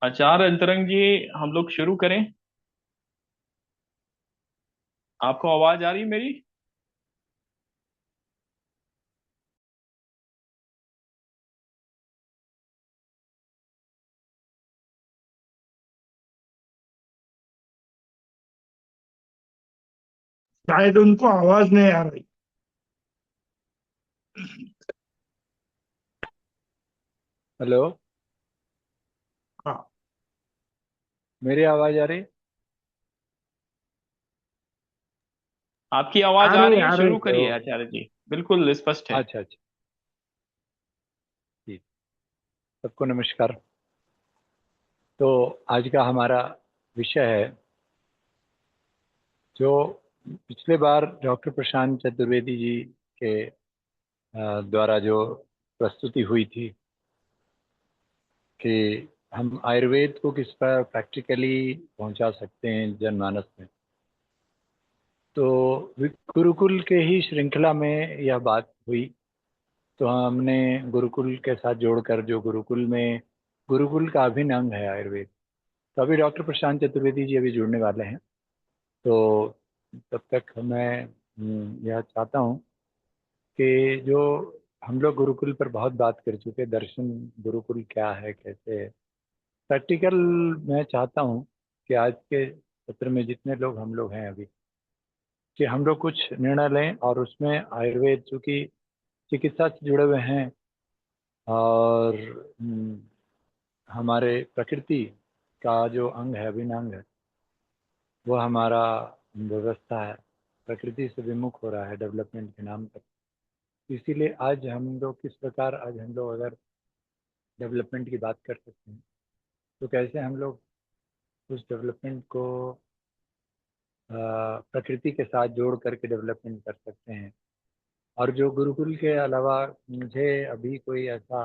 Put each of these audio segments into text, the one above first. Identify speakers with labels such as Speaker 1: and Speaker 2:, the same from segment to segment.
Speaker 1: आचार्य अंतरंग जी, हम लोग शुरू करें। आपको आवाज आ रही है मेरी?
Speaker 2: शायद उनको आवाज नहीं आ रही।
Speaker 3: हेलो।
Speaker 2: हाँ,
Speaker 3: मेरी आवाज आ रही?
Speaker 1: आपकी आवाज
Speaker 2: आ
Speaker 1: आ
Speaker 2: रही
Speaker 1: रही है,
Speaker 2: आ रही।
Speaker 1: शुरू
Speaker 3: हेलो।
Speaker 1: करिए आचार्य जी। बिल्कुल स्पष्ट है।
Speaker 3: अच्छा अच्छा। ठीक। सबको नमस्कार। तो आज का हमारा विषय है जो पिछले बार डॉक्टर प्रशांत चतुर्वेदी जी के द्वारा जो प्रस्तुति हुई थी कि हम आयुर्वेद को किस पर प्रैक्टिकली पहुंचा सकते हैं जनमानस में। तो गुरुकुल के ही श्रृंखला में यह बात हुई। तो हमने गुरुकुल के साथ जोड़कर जो गुरुकुल में गुरुकुल का अभिन्न अंग है आयुर्वेद। तो अभी डॉक्टर प्रशांत चतुर्वेदी जी अभी जुड़ने वाले हैं। तो तब तक मैं यह चाहता हूँ कि जो हम लोग गुरुकुल पर बहुत बात कर चुके, दर्शन गुरुकुल क्या है, कैसे है प्रैक्टिकल। मैं चाहता हूँ कि आज के सत्र में जितने लोग हम लोग हैं अभी, कि हम लोग कुछ निर्णय लें और उसमें आयुर्वेद चूँकि चिकित्सा से जुड़े हुए हैं और हमारे प्रकृति का जो अंग है, अभिन्न अंग है, वो हमारा व्यवस्था है, प्रकृति से विमुख हो रहा है डेवलपमेंट के नाम पर। इसीलिए आज हम लोग किस प्रकार, आज हम लोग अगर डेवलपमेंट की बात कर सकते हैं तो कैसे हम लोग उस डेवलपमेंट को प्रकृति के साथ जोड़ करके डेवलपमेंट कर सकते हैं। और जो गुरुकुल के अलावा मुझे अभी कोई ऐसा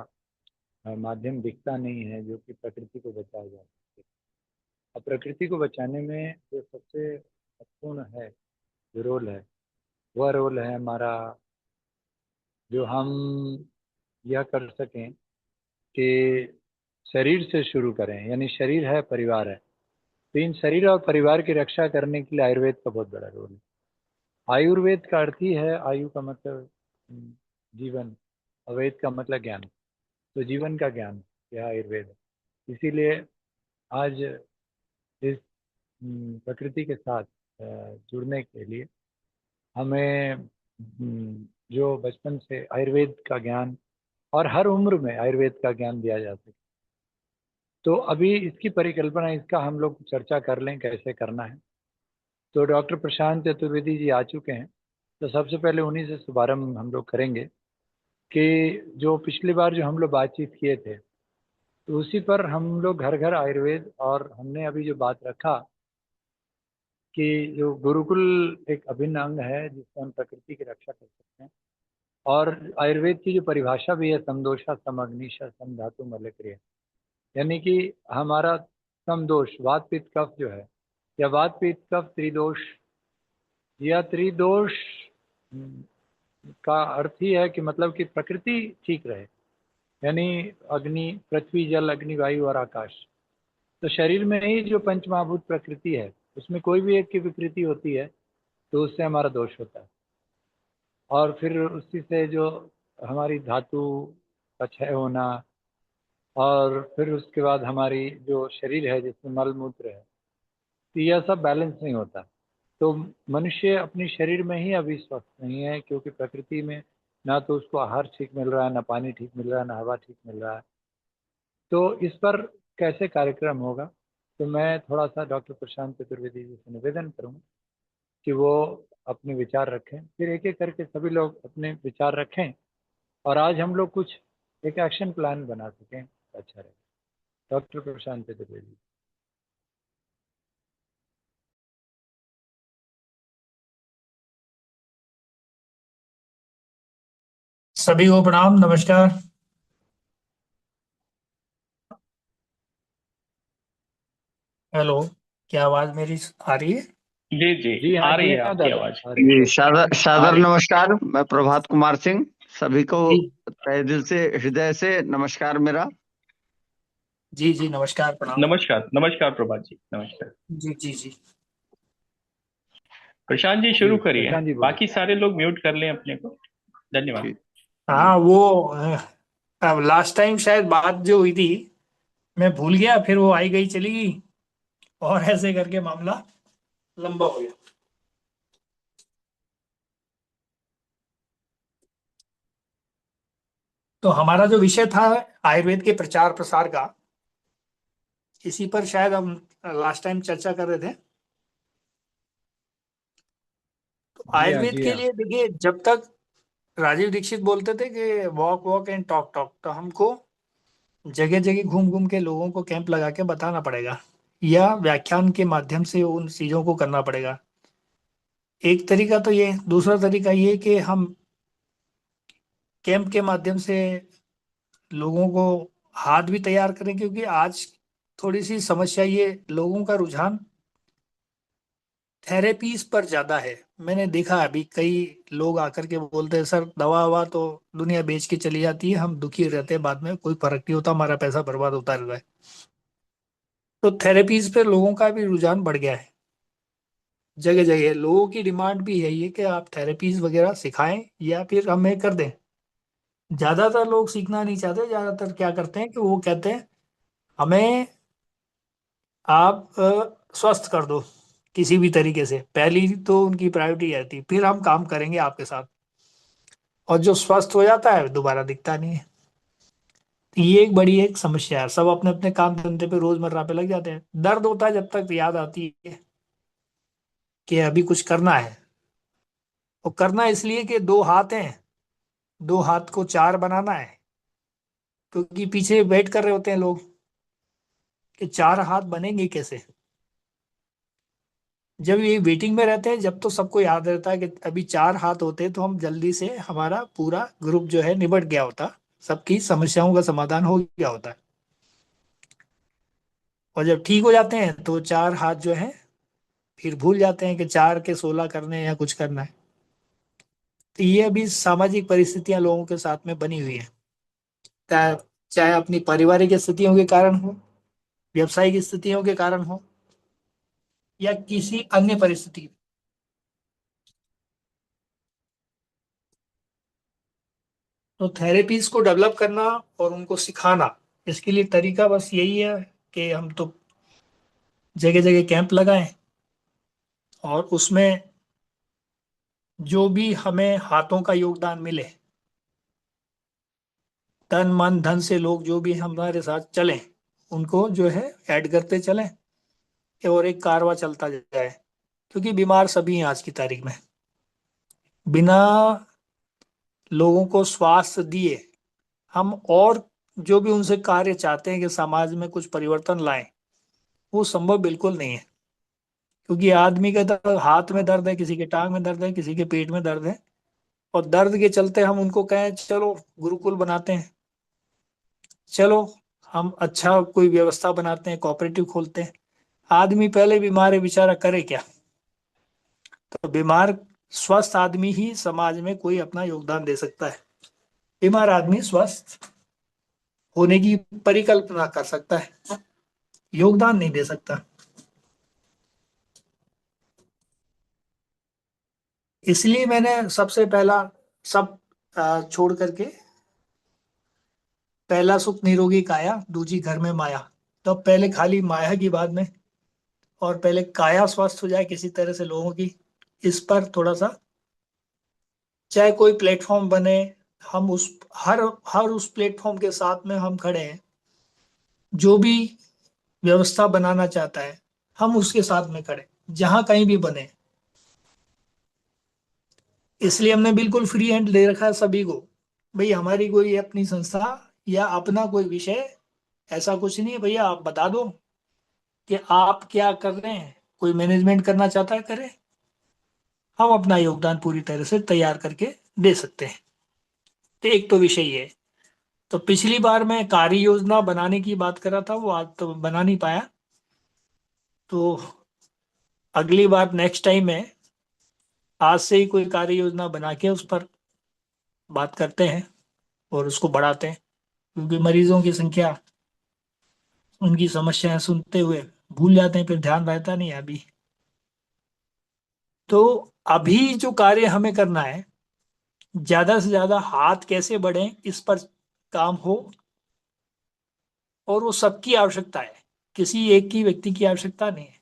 Speaker 3: माध्यम दिखता नहीं है जो कि प्रकृति को बचाया जा सके। अब प्रकृति को बचाने में जो सबसे महत्वपूर्ण है, जो रोल है, वह रोल है हमारा, जो हम यह कर सकें कि शरीर से शुरू करें। यानी शरीर है, परिवार है, तो इन शरीर और परिवार की रक्षा करने के लिए आयुर्वेद का बहुत बड़ा रोल है। आयुर्वेद का अर्थ ही है, आयु का मतलब जीवन, अवेद का मतलब ज्ञान। तो जीवन का ज्ञान यह आयुर्वेद है। इसीलिए आज इस प्रकृति के साथ जुड़ने के लिए हमें जो बचपन से आयुर्वेद का ज्ञान और हर उम्र में आयुर्वेद का ज्ञान दिया जा सके। तो अभी इसकी परिकल्पना, इसका हम लोग चर्चा कर लें कैसे करना है। तो डॉक्टर प्रशांत चतुर्वेदी जी आ चुके हैं। तो सबसे पहले उन्हीं से शुभारंभ हम लोग करेंगे कि जो पिछली बार जो हम लोग बातचीत किए थे, तो उसी पर हम लोग घर घर आयुर्वेद, और हमने अभी जो बात रखा कि जो गुरुकुल एक अभिन्न अंग है जिससे हम प्रकृति की रक्षा कर सकते हैं। और आयुर्वेद की जो परिभाषा भी है, समदोषा समअग्निशा सम धातु मलक्रिय, यानी कि हमारा समदोष वात पित्त कफ जो है, या वात पित्त कफ त्रिदोष, या त्रिदोष का अर्थ ही है कि मतलब कि प्रकृति ठीक रहे। यानी अग्नि, पृथ्वी, जल, अग्नि, वायु और आकाश। तो शरीर में ही जो पंचमहाभूत प्रकृति है, उसमें कोई भी एक की विकृति होती है तो उससे हमारा दोष होता है। और फिर उसी से जो हमारी धातु का क्षय होना, और फिर उसके बाद हमारी जो शरीर है जिसमें मल मूत्र है, तो यह सब बैलेंस नहीं होता। तो मनुष्य अपने शरीर में ही अभी स्वस्थ नहीं है, क्योंकि प्रकृति में ना तो उसको आहार ठीक मिल रहा है, ना पानी ठीक मिल रहा है, ना हवा ठीक मिल रहा है। तो इस पर कैसे कार्यक्रम होगा, तो मैं थोड़ा सा डॉक्टर प्रशांत चतुर्वेदी जी से निवेदन करूँगा कि वो अपने विचार रखें, फिर एक एक करके सभी लोग अपने विचार रखें, और आज हम लोग कुछ एक एक्शन प्लान बना सकें तो अच्छा रहेगा। डॉक्टर प्रशांत चतुर्वेदी।
Speaker 2: सभी को प्रणाम, नमस्कार। हेलो, क्या आवाज मेरी आ रही है?
Speaker 1: जी जी, आ रही
Speaker 3: जी
Speaker 1: है
Speaker 3: हाँ
Speaker 1: आपकी
Speaker 3: दादा,
Speaker 1: आवाज।
Speaker 3: आ रही
Speaker 4: जी सादर
Speaker 3: आ
Speaker 4: सादर
Speaker 3: रही।
Speaker 4: नमस्कार। मैं प्रभात कुमार सिंह, सभी को
Speaker 2: जी
Speaker 4: तहे दिल से, हृदय से नमस्कार मेरा।
Speaker 2: जी जी, नमस्कार, प्रणाम।
Speaker 1: नमस्कार नमस्कार प्रभात जी, नमस्कार।
Speaker 2: जी जी जी।
Speaker 1: प्रशांत जी
Speaker 3: जी
Speaker 1: शुरू करिए।
Speaker 3: प्रशांत जी बोलिए।
Speaker 1: बाकी सारे लोग म्यूट कर लें अपने को। धन्यवाद।
Speaker 4: ठीक। जी।
Speaker 2: हाँ, वो अब लास्ट टाइम शायद बात जो हुई थी, मैं भूल गया, फिर वो आई गई चली गई, और ऐसे करके मामला लंबा हो गया। तो हमारा जो विषय था आयुर्वेद के प्रचार प्रसार का, इसी पर शायद हम लास्ट टाइम चर्चा कर रहे थे। तो
Speaker 3: जी हाँ,
Speaker 2: आयुर्वेद
Speaker 3: जी
Speaker 2: के
Speaker 3: हाँ।
Speaker 2: लिए देखिए, जब तक राजीव दीक्षित बोलते थे कि walk walk and talk talk, तो हमको जगह जगह घूम घूम के लोगों को कैंप लगा के बताना पड़ेगा, या व्याख्यान के माध्यम से उन चीजों को करना पड़ेगा। एक तरीका तो ये, दूसरा तरीका ये कि हम कैंप के माध्यम से लोगों को हाथ भी तैयार करें, क्योंकि आज थोड़ी सी समस्या ये, लोगों का रुझान थेरेपीज पर ज्यादा है। मैंने देखा अभी कई लोग आकर के बोलते हैं, सर दवा ववा तो दुनिया बेच के चली जाती है, हम दुखी रहते हैं, बाद में कोई फर्क नहीं होता, हमारा पैसा बर्बाद होता रहता है। तो थेरेपीज पे लोगों का भी रुझान बढ़ गया है। जगह जगह लोगों की डिमांड भी यही है कि आप थेरेपीज वगैरह सिखाएं या फिर हमें कर दें। ज्यादातर लोग सीखना नहीं चाहते, ज्यादातर क्या करते हैं कि वो कहते हैं हमें आप स्वस्थ कर दो किसी भी तरीके से। पहली तो उनकी प्रायोरिटी रहती, फिर हम काम करेंगे आपके साथ। और जो स्वस्थ हो जाता है दोबारा दिखता नहीं है। तो ये एक बड़ी एक समस्या है, सब अपने अपने काम धंधे पे रोजमर्रा पे लग जाते हैं। दर्द होता है जब तक याद आती है कि अभी कुछ करना है। और करना इसलिए कि दो हाथ हैं, दो हाथ को चार बनाना है, क्योंकि पीछे वेट कर रहे होते हैं लोग कि चार हाथ बनेंगे कैसे। जब ये वेटिंग में रहते हैं, जब तो सबको याद रहता है कि अभी चार हाथ होते तो हम जल्दी से, हमारा पूरा ग्रुप जो है निबट गया होता, सबकी समस्याओं का समाधान हो गया होता है। और जब ठीक हो जाते हैं तो चार हाथ जो है फिर भूल जाते हैं कि चार के 16 करने हैं या कुछ करना है। तो ये अभी सामाजिक परिस्थितियां लोगों के साथ में बनी हुई है, चाहे चाहे अपनी पारिवारिक स्थितियों के कारण हो, व्यवसायिक स्थितियों के कारण हो, या किसी अन्य परिस्थिति। तो थेरेपीज को डेवलप करना और उनको सिखाना, इसके लिए तरीका बस यही है कि हम तो जगह जगह कैंप लगाएं, और उसमें जो भी हमें हाथों का योगदान मिले, तन मन धन से लोग जो भी हमारे साथ चलें, उनको जो है ऐड करते चलें, और एक कारवां चलता जाए। क्योंकि बीमार सभी हैं आज की तारीख में। बिना लोगों को स्वास्थ्य दिए हम और जो भी उनसे कार्य चाहते हैं कि समाज में कुछ परिवर्तन लाएं, वो संभव बिल्कुल नहीं है। क्योंकि आदमी का दर्द, हाथ में दर्द है, किसी के टांग में दर्द है, किसी के पेट में दर्द है, और दर्द के चलते हम उनको कहें चलो गुरुकुल बनाते हैं, चलो हम अच्छा कोई व्यवस्था बनाते हैं, कोऑपरेटिव खोलते हैं। आदमी पहले बीमार है बेचारा, करे क्या। तो बीमार, स्वस्थ आदमी ही समाज में कोई अपना योगदान दे सकता है। बीमार आदमी स्वस्थ होने की परिकल्पना कर सकता है, योगदान नहीं दे सकता। इसलिए मैंने सबसे पहला, सब छोड़ करके, पहला सुख निरोगी काया दूजी घर में माया। तो अब पहले खाली माया की बात में, और पहले काया स्वस्थ हो जाए किसी तरह से लोगों की, इस पर थोड़ा सा, चाहे कोई प्लेटफॉर्म बने, हम उस, हर हर उस प्लेटफॉर्म के साथ में हम खड़े हैं। जो भी व्यवस्था बनाना चाहता है, हम उसके साथ में खड़े, जहां कहीं भी बने। इसलिए हमने बिल्कुल फ्री हैंड दे रखा है सभी को। भाई हमारी कोई अपनी संस्था या अपना कोई विषय ऐसा कुछ नहीं है, भैया आप बता दो कि आप क्या कर रहे हैं। कोई मैनेजमेंट करना चाहता है करे, हम अपना योगदान पूरी तरह से तैयार करके दे सकते हैं। तो एक तो विषय ये है। तो पिछली बार मैं कार्य योजना बनाने की बात कर रहा था, वो आज तो बना नहीं पाया। तो अगली बार, नेक्स्ट टाइम में आज से ही कोई कार्य योजना बना के उस पर बात करते हैं और उसको बढ़ाते हैं। क्योंकि मरीजों की संख्या उनकी समस्याएं सुनते हुए भूल जाते हैं, फिर ध्यान रहता नहीं है अभी। तो अभी जो कार्य हमें करना है, ज्यादा से ज्यादा हाथ कैसे बढ़े इस पर काम हो, और वो सबकी आवश्यकता है, किसी एक की व्यक्ति की आवश्यकता नहीं है।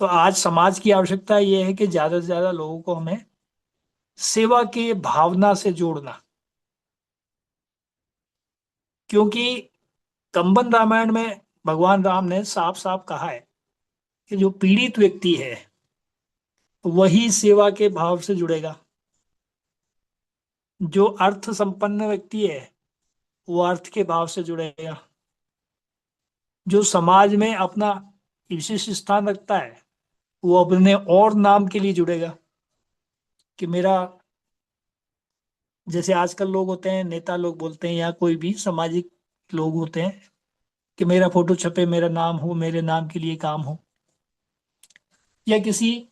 Speaker 2: तो आज समाज की आवश्यकता ये है कि ज्यादा से ज्यादा लोगों को हमें सेवा के भावना से जोड़ना। क्योंकि कंबन रामायण में भगवान राम ने साफ साफ कहा है कि जो पीड़ित व्यक्ति है वही सेवा के भाव से जुड़ेगा, जो अर्थ संपन्न व्यक्ति है वो अर्थ के भाव से जुड़ेगा, जो समाज में अपना विशिष्ट स्थान रखता है वो अपने और नाम के लिए जुड़ेगा। कि मेरा, जैसे आजकल लोग होते हैं, नेता लोग बोलते हैं या कोई भी सामाजिक लोग होते हैं कि मेरा फोटो छपे, मेरा नाम हो, मेरे नाम के लिए काम हो, या किसी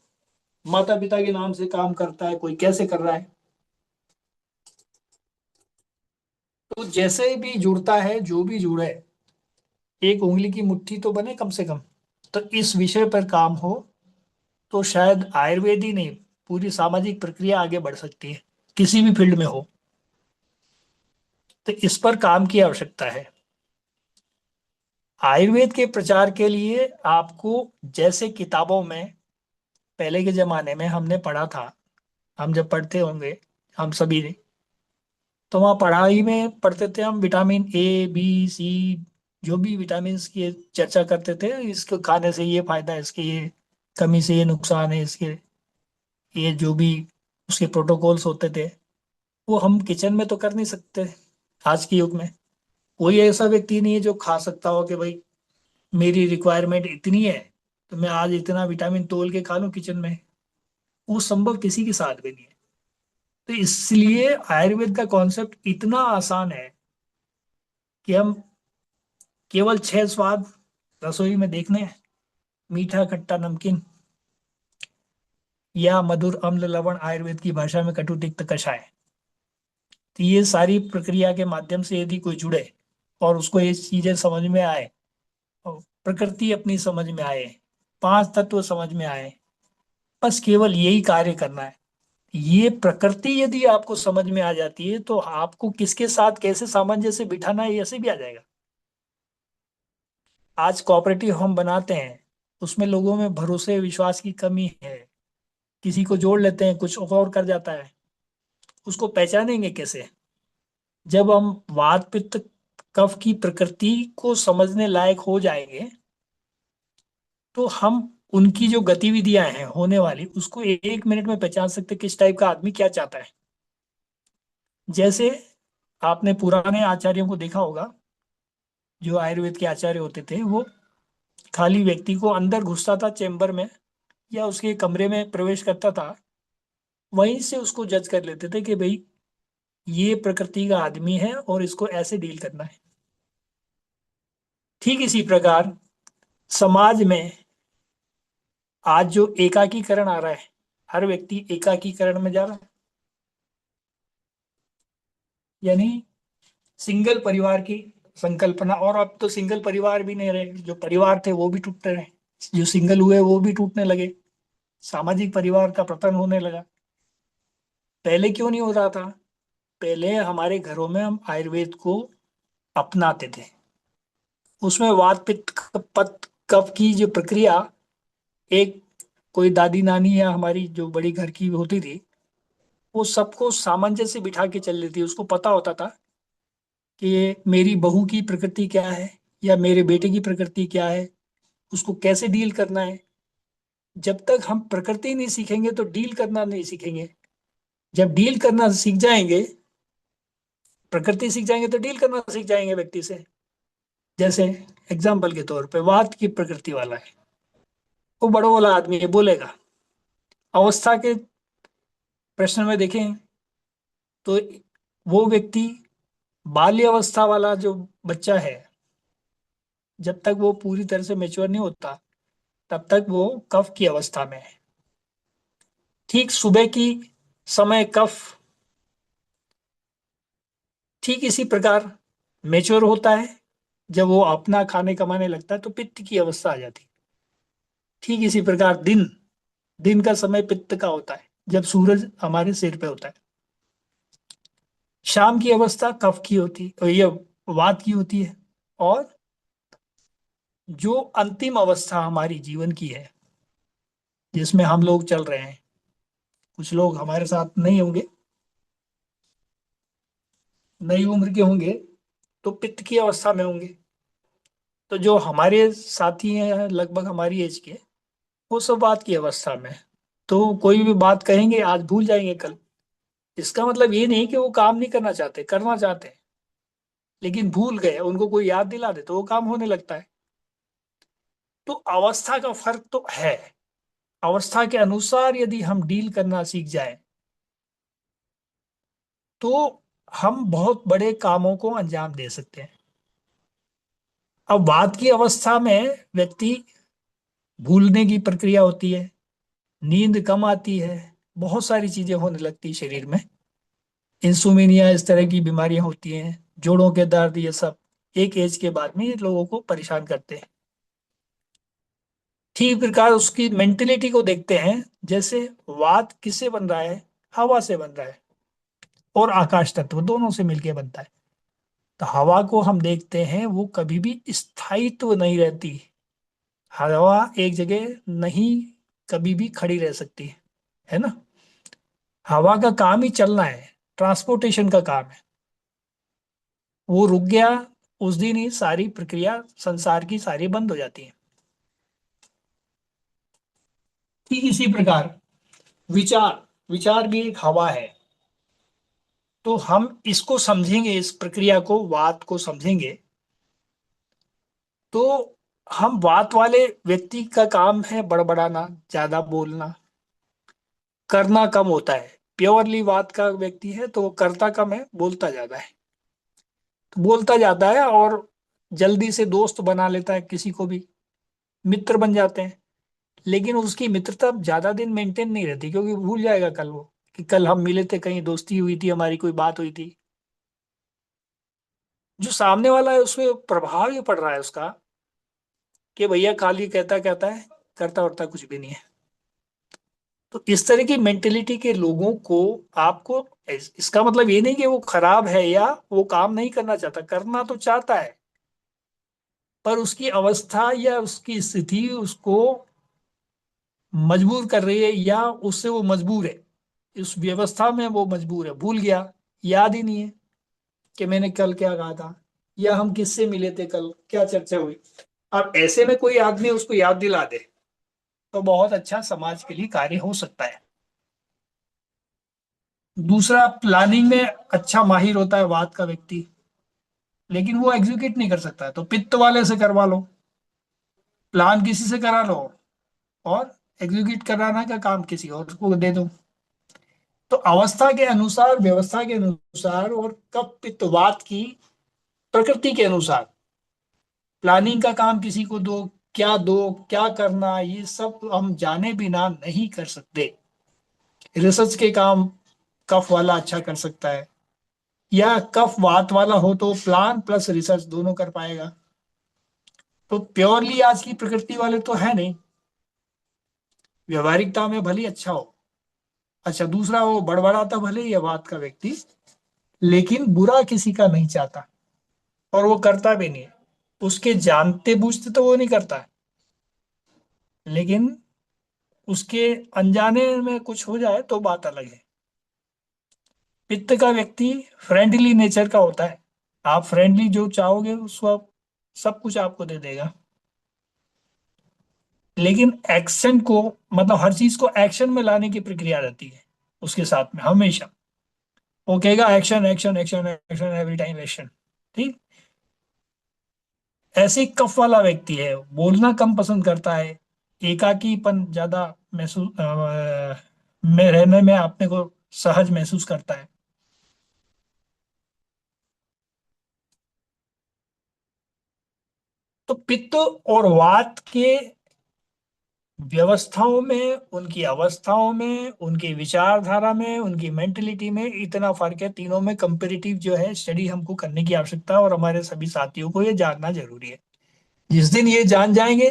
Speaker 2: माता पिता के नाम से काम करता है, कोई कैसे कर रहा है। तो जैसे भी जुड़ता है, जो भी जुड़े, एक उंगली की मुट्ठी तो बने कम से कम। तो इस विषय पर काम हो तो शायद आयुर्वेद ही नहीं, पूरी सामाजिक प्रक्रिया आगे बढ़ सकती है, किसी भी फील्ड में हो। तो इस पर काम की आवश्यकता है। आयुर्वेद के प्रचार के लिए आपको, जैसे किताबों में पहले के जमाने में हमने पढ़ा था, हम जब पढ़ते होंगे, हम सभी ने, तो वहाँ पढ़ाई में पढ़ते थे हम विटामिन A B C, जो भी विटामिन की चर्चा करते थे, इसको खाने से ये फायदा है, इसके ये कमी से ये नुकसान है, इसके ये जो भी उसके प्रोटोकॉल्स होते थे, वो हम किचन में तो कर नहीं सकते। आज के युग में कोई ऐसा व्यक्ति नहीं है जो खा सकता हो कि भाई मेरी रिक्वायरमेंट इतनी है तो मैं आज इतना विटामिन तोल के खा लूं किचन में। वो संभव किसी के साथ भी नहीं है। तो इसलिए आयुर्वेद का कॉन्सेप्ट इतना आसान है कि हम केवल 6 स्वाद रसोई में देखने हैं: मीठा, खट्टा, नमकीन, या मधुर, अम्ल, लवण, आयुर्वेद की भाषा में कटु, तिक्त, कषाय। तो ये सारी प्रक्रिया के माध्यम से यदि कोई जुड़े और उसको ये चीजें समझ में आए, और प्रकृति अपनी समझ में आए, 5 तत्व समझ में आए, बस केवल यही कार्य करना है। ये प्रकृति यदि आपको समझ में आ जाती है तो आपको किसके साथ कैसे सामंजस्य बिठाना है, ये ऐसे भी आ जाएगा। आज कोऑपरेटिव हम बनाते हैं, उसमें लोगों में भरोसे विश्वास की कमी है। किसी को जोड़ लेते हैं, कुछ और कर जाता है, उसको पहचानेंगे कैसे? जब हम वात पित्त कफ की प्रकृति को समझने लायक हो जाएंगे तो हम उनकी जो गतिविधियां हैं होने वाली, उसको 1 मिनट में पहचान सकते किस टाइप का आदमी क्या चाहता है। जैसे आपने पुराने आचार्यों को देखा होगा, जो आयुर्वेद के आचार्य होते थे, वो खाली व्यक्ति को अंदर घुसता था चेम्बर में या उसके कमरे में प्रवेश करता था, वहीं से उसको जज कर लेते थे कि भाई ये प्रकृति का आदमी है और इसको ऐसे डील करना है। ठीक इसी प्रकार समाज में आज जो एकाकीकरण आ रहा है, हर व्यक्ति एकाकीकरण में जा रहा है, यानी सिंगल परिवार की संकल्पना। और अब तो सिंगल परिवार भी नहीं रहे, जो परिवार थे वो भी टूटते रहे, जो सिंगल हुए वो भी टूटने लगे, सामाजिक परिवार का पतन होने लगा। पहले क्यों नहीं हो रहा था? पहले हमारे घरों में हम आयुर्वेद को अपनाते थे, उसमें वात पित्त पत कफ की जो प्रक्रिया, एक कोई दादी नानी या हमारी जो बड़ी घर की होती थी, वो सबको सामंजस्य बिठा के चल रही थी। उसको पता होता था कि ये मेरी बहू की प्रकृति क्या है या मेरे बेटे की प्रकृति क्या है, उसको कैसे डील करना है। जब तक हम प्रकृति नहीं सीखेंगे तो डील करना नहीं सीखेंगे। जब डील करना सीख जाएंगे, प्रकृति सीख जाएंगे, तो डील करना सीख जाएंगे व्यक्ति से। जैसे एग्जाम्पल के तौर पे वात की प्रकृति वाला है, वो बड़ा वाला आदमी है, बोलेगा। अवस्था के प्रश्न में देखें तो वो व्यक्ति, बाल्य अवस्था वाला जो बच्चा है, जब तक वो पूरी तरह से मेच्योर नहीं होता तब तक वो कफ की अवस्था में है। ठीक सुबह की समय कफ ठीक इसी प्रकार मेच्योर होता है जब वो अपना खाने कमाने लगता है तो पित्त की अवस्था आ जाती है। ठीक इसी प्रकार दिन दिन का समय पित्त का होता है, जब सूरज हमारे सिर पे होता है। शाम की अवस्था कफ की होती है, ये वात की होती है। और जो अंतिम अवस्था हमारी जीवन की है, जिसमें हम लोग चल रहे हैं, कुछ लोग हमारे साथ नहीं होंगे, नई उम्र के होंगे, तो पित्त की अवस्था में होंगे। तो जो हमारे साथी हैं लगभग हमारी एज के, वो सब बात की अवस्था में हैं। तो कोई भी बात कहेंगे आज भूल जाएंगे कल। इसका मतलब ये नहीं कि वो काम नहीं करना चाहते, करना चाहते हैं, लेकिन भूल गए, उनको कोई याद दिला दे तो वो काम होने लगता है। तो अवस्था का फर्क तो है। अवस्था के अनुसार यदि हम डील करना सीख जाएं तो हम बहुत बड़े कामों को अंजाम दे सकते हैं। अब बात की अवस्था में व्यक्ति भूलने की प्रक्रिया होती है, नींद कम आती है, बहुत सारी चीजें होने लगती है शरीर में। इंसोमेनिया इस तरह की बीमारियां होती हैं, जोड़ों के दर्द, ये सब एक एज के बाद में ये लोगों को परेशान करते हैं। ठीक प्रकार उसकी मेंटेलिटी को देखते हैं। जैसे वात किससे बन रहा है? हवा से बन रहा है, और आकाश तत्व दोनों से मिलके बनता है। तो हवा को हम देखते हैं, वो कभी भी स्थायित्व नहीं रहती। हवा एक जगह नहीं कभी भी खड़ी रह सकती है ना। हवा का काम ही चलना है, ट्रांसपोर्टेशन का काम है। वो रुक गया, उस दिन ही सारी प्रक्रिया संसार की सारी बंद हो जाती है। ठीक इसी प्रकार विचार विचार भी एक हवा है। तो हम इसको समझेंगे, इस प्रक्रिया को, वात को समझेंगे, तो हम वात वाले व्यक्ति का काम है बड़बड़ाना, ज्यादा बोलना, करना कम होता है। प्योरली वात का व्यक्ति है तो वो करता कम है, बोलता ज्यादा है। तो बोलता ज्यादा है और जल्दी से दोस्त बना लेता है, किसी को भी मित्र बन जाते हैं। लेकिन उसकी मित्रता ज्यादा दिन मेंटेन नहीं रहती, क्योंकि भूल जाएगा कल वो कि कल हम मिले थे, कहीं दोस्ती हुई थी, हमारी कोई बात हुई थी। जो सामने वाला है उसमें प्रभाव ये पड़ रहा है उसका कि भैया खाली कहता कहता है, करता वर्ता कुछ भी नहीं है। तो इस तरह की मेंटेलिटी के लोगों को आपको इसका मतलब ये नहीं कि वो खराब है या वो काम नहीं करना चाहता, करना तो चाहता है, पर उसकी अवस्था या उसकी स्थिति उसको मजबूर कर रही है, या उससे वो मजबूर है। इस व्यवस्था में वो मजबूर है, भूल गया, याद ही नहीं है कि मैंने कल क्या कहा था, या हम किससे मिले थे, कल क्या चर्चा हुई। अब ऐसे में कोई आदमी उसको याद दिला दे तो बहुत अच्छा समाज के लिए कार्य हो सकता है। दूसरा, प्लानिंग में अच्छा माहिर होता है वात का व्यक्ति, लेकिन वो एग्जीक्यूट नहीं कर सकता है, तो पित्त वाले से करवा लो, प्लान किसी से करा लो, और एग्जीक्यूट कराना का काम किसी और को दे दो। तो अवस्था के अनुसार, व्यवस्था के अनुसार, और कफ पित्त वात की प्रकृति के अनुसार प्लानिंग का काम किसी को दो, क्या करना, ये सब हम जाने बिना नहीं कर सकते। रिसर्च के काम कफ वाला अच्छा कर सकता है, या कफ वात वाला हो तो प्लान प्लस रिसर्च दोनों कर पाएगा। तो प्योरली आज की प्रकृति वाले तो है नहीं, व्यवहारिकता में भले ही अच्छा हो। अच्छा, दूसरा, वो बड़बड़ाता भले ही है बात का व्यक्ति, लेकिन बुरा किसी का नहीं चाहता, और वो करता भी नहीं है। उसके जानते बूझते तो वो नहीं करता है, लेकिन उसके अनजाने में कुछ हो जाए तो बात अलग है। पित्त का व्यक्ति फ्रेंडली नेचर का होता है। आप फ्रेंडली जो चाहोगे उसको सब कुछ आपको दे देगा, लेकिन एक्शन को, मतलब हर चीज को एक्शन में लाने की प्रक्रिया रहती है उसके साथ में हमेशा। वो कहेगा action action action action, every time action. ठीक, ऐसे ही कफ वाला व्यक्ति है, बोलना कम पसंद करता है, एकाकीपन ज्यादा महसूस में रहने में अपने को सहज महसूस करता है। तो पित्त और वात के व्यवस्थाओं में, उनकी अवस्थाओं में, उनकी विचारधारा में, उनकी मेंटलिटी में इतना फर्क है। तीनों में कंपेरेटिव जो है स्टडी हमको करने की आवश्यकता है, और हमारे सभी साथियों को ये जानना जरूरी है। जिस दिन ये जान जाएंगे,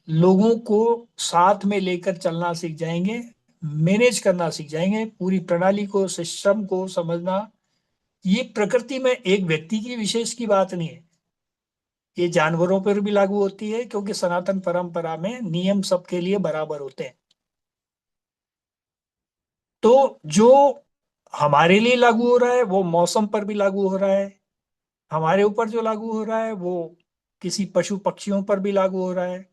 Speaker 2: लोगों को साथ में लेकर चलना सीख जाएंगे, मैनेज करना सीख जाएंगे, पूरी प्रणाली को, सिस्टम को समझना। ये प्रकृति में एक व्यक्ति की विशेष की बात नहीं है, ये जानवरों पर भी लागू होती है, क्योंकि सनातन परंपरा में नियम सबके लिए बराबर होते हैं। तो जो हमारे लिए लागू हो रहा है वो मौसम पर भी लागू हो रहा है, हमारे ऊपर जो लागू हो रहा है वो किसी पशु पक्षियों पर भी लागू हो रहा है।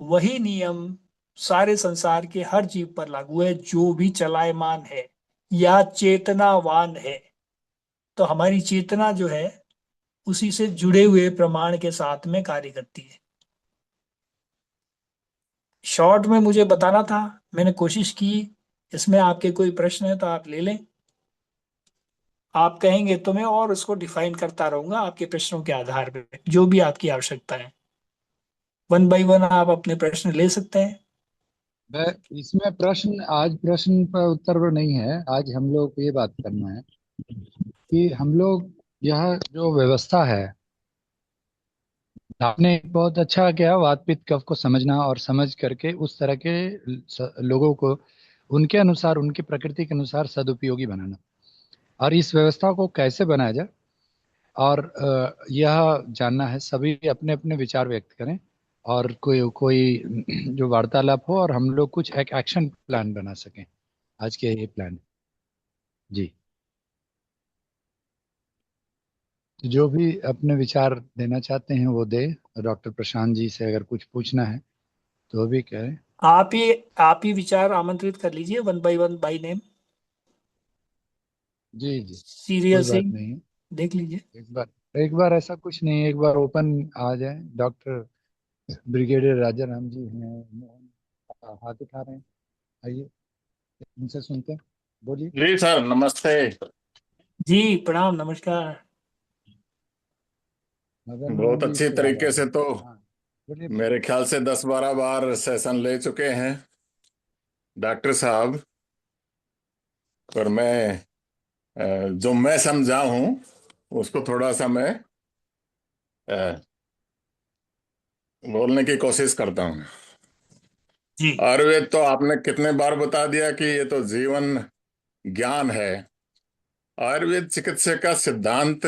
Speaker 2: वही नियम सारे संसार के हर जीव पर लागू है जो भी चलायमान है या चेतनावान है। तो हमारी चेतना जो है उसी से जुड़े हुए प्रमाण के साथ में कार्य करती है। शॉर्ट में मुझे बताना था, मैंने कोशिश की। इसमें आपके कोई प्रश्न है तो आप ले लें, आप कहेंगे तो मैं और उसको डिफाइन करता रहूंगा आपके प्रश्नों के आधार पे, जो भी आपकी आवश्यकता है। वन बाय वन आप अपने प्रश्न ले सकते हैं।
Speaker 5: मैं इसमें प्रश्न पर उत्तर नहीं है। आज हम लोग को ये बात करना है कि हम लोग यह जो व्यवस्था है, आपने बहुत अच्छा किया वात पित्त कफ को समझना और समझ करके उस तरह के लोगों को उनके अनुसार, उनकी प्रकृति के अनुसार सदुपयोगी बनाना, और इस व्यवस्था को कैसे बनाया जाए। और यह जानना है, सभी अपने अपने विचार व्यक्त करें और कोई कोई जो वार्तालाप हो और हम लोग कुछ एक एक्शन प्लान बना सकें। आज के ये प्लान जी, तो जो भी अपने विचार देना चाहते हैं वो दे। डॉक्टर प्रशांत जी से अगर कुछ पूछना है तो वो भी कहें।
Speaker 2: आप ही विचार आमंत्रित कर लीजिए, वन बाय नेम,
Speaker 5: जी जी, कोई
Speaker 2: सीरियस ही
Speaker 5: बात नहीं है।
Speaker 2: देख लीजिए।
Speaker 5: एक बार ऐसा कुछ नहीं है, एक बार ओपन आ जाए। डॉक्टर ब्रिगेडियर राजा राम जी हैं, मोहन हाथ उठा रहे हैं, आइए उनसे सुनते हैं। बोलिए।
Speaker 6: जी सर, नमस्ते।
Speaker 2: जी प्रणाम, नमस्कार।
Speaker 5: मदन मोहन
Speaker 6: बहुत
Speaker 5: जी
Speaker 6: अच्छी
Speaker 5: इसके बाद
Speaker 6: तरीके
Speaker 5: आप।
Speaker 6: से तो
Speaker 5: हाँ, बोलिए
Speaker 6: मेरे
Speaker 5: बोलिए।
Speaker 6: ख्याल से 10-12 बार सेशन ले चुके हैं डॉक्टर साहब। पर मैं जो मैं समझा हूं उसको थोड़ा सा मैं अ, बोलने की कोशिश करता हूं।
Speaker 2: जी
Speaker 6: आयुर्वेद तो आपने कितने बार बता दिया कि ये तो जीवन ज्ञान है। आयुर्वेद चिकित्सा का सिद्धांत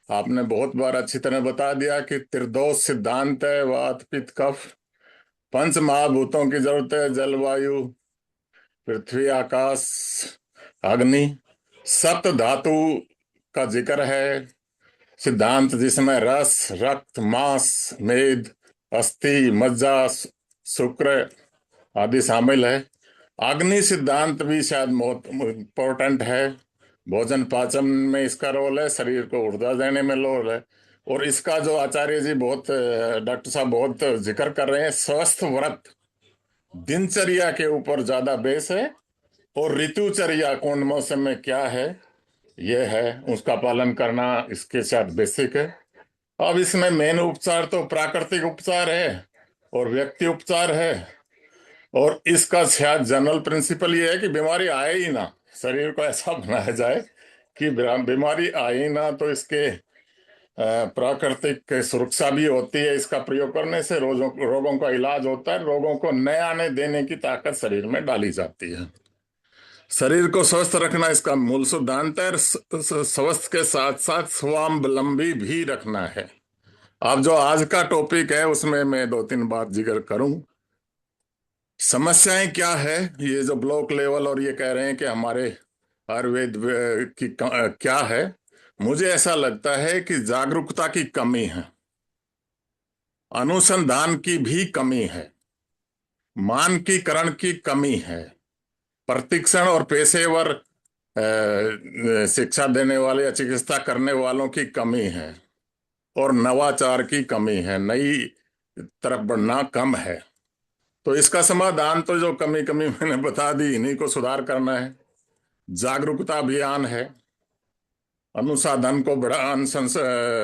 Speaker 6: आपने बहुत बार अच्छी तरह बता दिया कि त्रिदोष सिद्धांत है। वात पित्त कफ, पंच महाभूतों की जरूरत है, जलवायु, पृथ्वी, आकाश, अग्नि, सप्त धातु का जिक्र है। सिद्धांत जिसमें रस, रक्त, मांस, मेद, अस्थि, मज्जा, शुक्र आदि शामिल है। अग्नि सिद्धांत भी शायद बहुत इम्पोर्टेंट है। भोजन पाचन में इसका रोल है, शरीर को ऊर्जा देने में रोल है। और इसका जो आचार्य जी बहुत डॉक्टर साहब बहुत जिक्र कर रहे हैं, स्वस्थ व्रत दिनचर्या के ऊपर ज्यादा बेस है। और ऋतुचर्या कौन मौसम में क्या है, यह है उसका पालन करना इसके साथ बेसिक है। अब इसमें मेन उपचार तो प्राकृतिक उपचार है और व्यक्ति उपचार है। और इसका शायद जनरल प्रिंसिपल ये है कि बीमारी आए ही ना, शरीर को ऐसा बनाया जाए कि बीमारी आए ही ना। तो इसके प्राकृतिक सुरक्षा भी होती है, इसका प्रयोग करने से रोगों का इलाज होता है, रोगों को नए आने देने की ताकत शरीर में डाली जाती है। शरीर को स्वस्थ रखना इसका मूल सिद्धांत है। स्वस्थ के साथ साथ स्वावलंबी भी रखना है। अब जो आज का टॉपिक है उसमें मैं 2-3 बात जिक्र करूं। समस्याएं क्या है, ये जो ब्लॉक लेवल और ये कह रहे हैं कि हमारे आयुर्वेद की क्या है। मुझे ऐसा लगता है कि जागरूकता की कमी है, अनुसंधान की भी कमी है, मानकीकरण की कमी है, प्रशिक्षण और पेशेवर शिक्षा देने वाले या चिकित्सा करने वालों की कमी है, और नवाचार की कमी है, नई तरफ बढ़ना कम है। तो इसका समाधान तो जो कमी कमी मैंने बता दी, इन्हीं को सुधार करना है। जागरूकता अभियान है, अनुसाधन को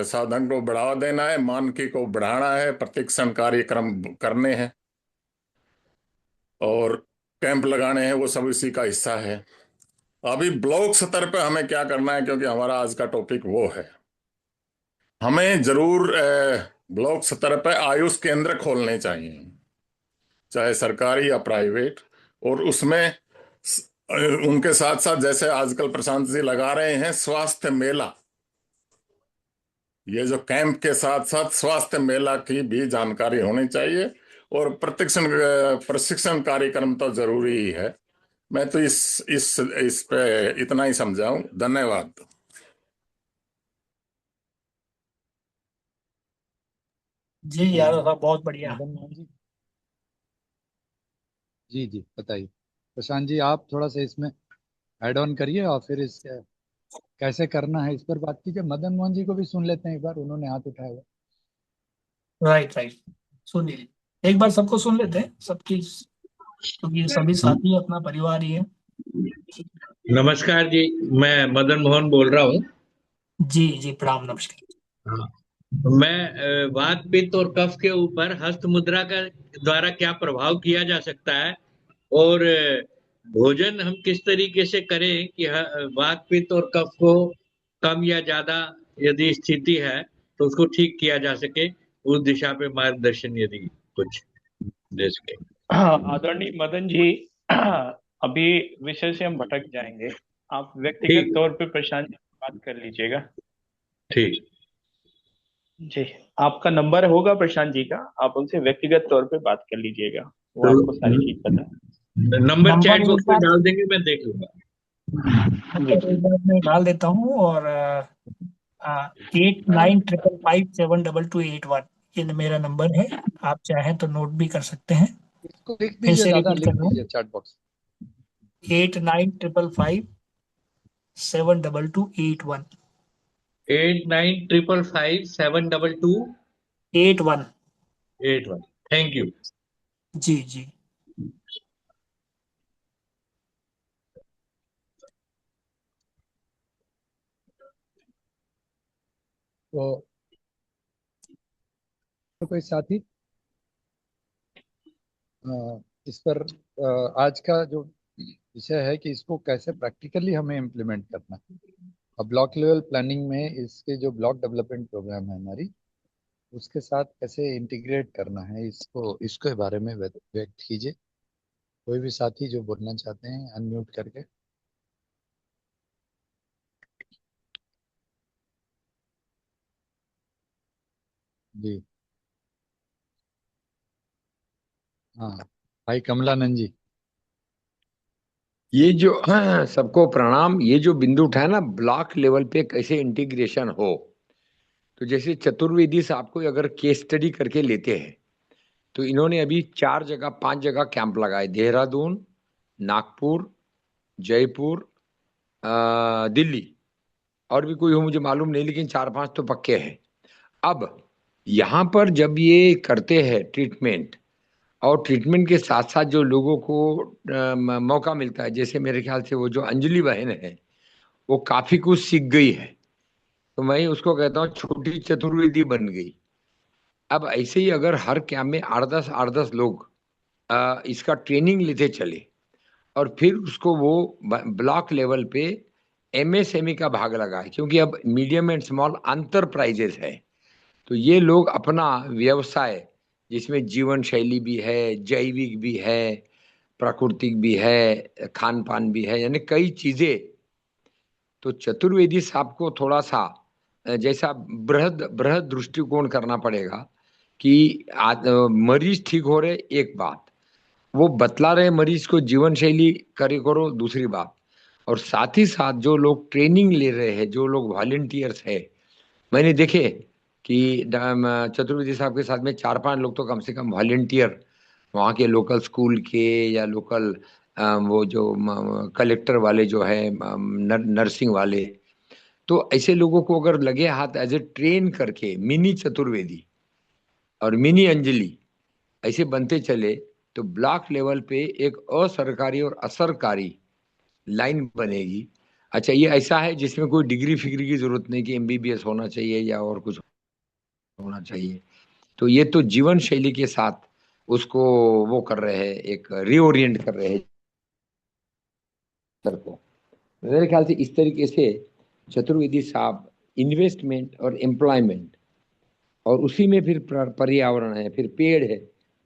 Speaker 6: साधन को बढ़ावा देना है, मानकी को बढ़ाना है, प्रशिक्षण कार्यक्रम करने हैं। और कैंप लगाने हैं, वो सब इसी का हिस्सा है। अभी ब्लॉक स्तर पे हमें क्या करना है, क्योंकि हमारा आज का टॉपिक वो है। हमें जरूर ब्लॉक स्तर पे आयुष केंद्र खोलने चाहिए, चाहे सरकारी या प्राइवेट। और उसमें स- उनके साथ साथ, जैसे आजकल प्रशांत जी लगा रहे हैं, स्वास्थ्य मेला, ये जो कैंप के साथ साथ स्वास्थ्य मेला की भी जानकारी होनी चाहिए। और प्रशिक्षण प्रशिक्षण कार्यक्रम तो जरूरी ही है। मैं तो इस पे इतना ही समझाऊं। धन्यवाद।
Speaker 2: जी यादव साहब, बहुत बढ़िया।
Speaker 5: मदन मोहन जी। जी जी, बताइए प्रशांत जी, आप थोड़ा सा इसमें ऐड ऑन करिए और फिर इस कैसे करना है इस पर बात कीजिए। मदन मोहन जी को भी सुन लेते हैं एक बार, उन्होंने हाथ उठाया हुआ।
Speaker 2: राइट राइट, सुन लीजिए एक बार, सबको सुन लेते हैं सबकी, क्योंकि ये सभी साथी अपना परिवार ही है।
Speaker 7: नमस्कार जी, मैं मदन मोहन बोल रहा हूँ।
Speaker 2: जी जी, प्रणाम, नमस्कार।
Speaker 7: हाँ, मैं वात पित्त और कफ के ऊपर हस्त मुद्रा का द्वारा क्या प्रभाव किया जा सकता है, और भोजन हम किस तरीके से करें कि वात पित्त और कफ को कम या ज्यादा यदि स्थिति है तो उसको ठीक किया जा सके, उस दिशा पे मार्गदर्शन यदि कुछ दे सके।
Speaker 1: आदरणीय मदन जी, अभी विषय से हम भटक जाएंगे। आप व्यक्तिगत
Speaker 7: ठीक
Speaker 1: तौर पे प्रशांत जी से बात कर लीजिएगा।
Speaker 7: ठीक।
Speaker 1: जी, आपका नंबर होगा प्रशांत जी का, आप उनसे व्यक्तिगत तौर पे बात कर लीजिएगा, वो
Speaker 7: तो
Speaker 1: आपको सारी चीज पता है।
Speaker 7: नंबर चैट
Speaker 2: नंबर
Speaker 7: बॉक्स
Speaker 2: एक
Speaker 7: में
Speaker 2: बार,
Speaker 7: डाल देंगे, मैं देख लूंगा।
Speaker 2: नंबर एक बार मैं डाल देता हूँ, और 8955572281, ये मेरा नंबर है। आप चाहें तो नोट भी कर सकते हैं।
Speaker 5: इसको लिख
Speaker 2: फिर
Speaker 5: दीजिए,
Speaker 2: से
Speaker 5: दादा
Speaker 2: रिपीट
Speaker 5: लिख
Speaker 2: कर रहा हूँ,
Speaker 5: दीजिए चैट बॉक्स।
Speaker 2: 8955572281।
Speaker 7: 8955572281।
Speaker 2: 81।
Speaker 7: Thank you.
Speaker 2: जी जी।
Speaker 5: तो कोई साथी इस पर आज का जो विषय है कि इसको कैसे प्रैक्टिकली हमें इम्प्लीमेंट करना है। अब ब्लॉक लेवल प्लानिंग में इसके जो ब्लॉक डेवलपमेंट प्रोग्राम है हमारी, उसके साथ कैसे इंटीग्रेट करना है, इसको इसके बारे में व्यक्त कीजिए। कोई भी साथी जो बोलना चाहते हैं अनम्यूट करके। जी हाँ, भाई कमलानंद जी।
Speaker 8: ये जो सबको प्रणाम। ये जो बिंदु उठाया ना, ब्लॉक लेवल पे कैसे इंटीग्रेशन हो, तो जैसे चतुर्वेदी साहब को अगर केस स्टडी करके लेते हैं, तो इन्होंने अभी 4 जगह 5 जगह कैंप लगाए, देहरादून, नागपुर, जयपुर, दिल्ली, और भी कोई हो मुझे मालूम नहीं, लेकिन 4 5 तो पक्के हैं। अब यहाँ पर जब ये करते हैं ट्रीटमेंट, और ट्रीटमेंट के साथ साथ जो लोगों को मौका मिलता है, जैसे मेरे ख्याल से वो जो अंजलि बहन है, वो काफी कुछ सीख गई है, तो मैं उसको कहता हूँ छोटी चतुर्वेदी बन गई। अब ऐसे ही अगर हर कैंप में 8 10 लोग इसका ट्रेनिंग लेते चले, और फिर उसको वो ब्लॉक लेवल पे एमएसएमई का भाग लगाए, क्योंकि अब मीडियम एंड स्मॉल अंतरप्राइजेस है, तो ये लोग अपना व्यवसाय, जिसमें जीवन शैली भी है, जैविक भी है, प्राकृतिक भी है, खान पान भी है, यानी कई चीजें। तो चतुर्वेदी साहब को थोड़ा सा जैसा बृहद बृहद दृष्टिकोण करना पड़ेगा कि मरीज ठीक हो रहे, एक बात, वो बतला रहे मरीज को जीवन शैली करे करो, दूसरी बात, और साथ ही साथ जो लोग ट्रेनिंग ले रहे हैं, जो लोग वॉलेंटियर्स है, मैंने देखे कि चतुर्वेदी साहब के साथ में 4 5 लोग तो कम से कम वॉलेंटियर, वहाँ के लोकल स्कूल के या लोकल वो जो कलेक्टर वाले जो है, नर्सिंग वाले, तो ऐसे लोगों को अगर लगे हाथ एज ए ट्रेन करके मिनी चतुर्वेदी और मिनी अंजलि ऐसे बनते चले, तो ब्लॉक लेवल पे एक असरकारी और असरकारी लाइन बनेगी। अच्छा, ये ऐसा है जिसमें कोई डिग्री फिग्री की जरूरत नहीं कि एमबीबीएस होना चाहिए या और कुछ होना चाहिए। तो ये तो जीवन शैली के साथ उसको वो कर रहे हैं, एक रीओरिएंट कर रहे हैं सर को। मेरे ख्याल से इस तरीके से चतुर्वेदी साहब इन्वेस्टमेंट और एम्प्लॉयमेंट, और उसी में फिर पर्यावरण है, फिर पेड़ है,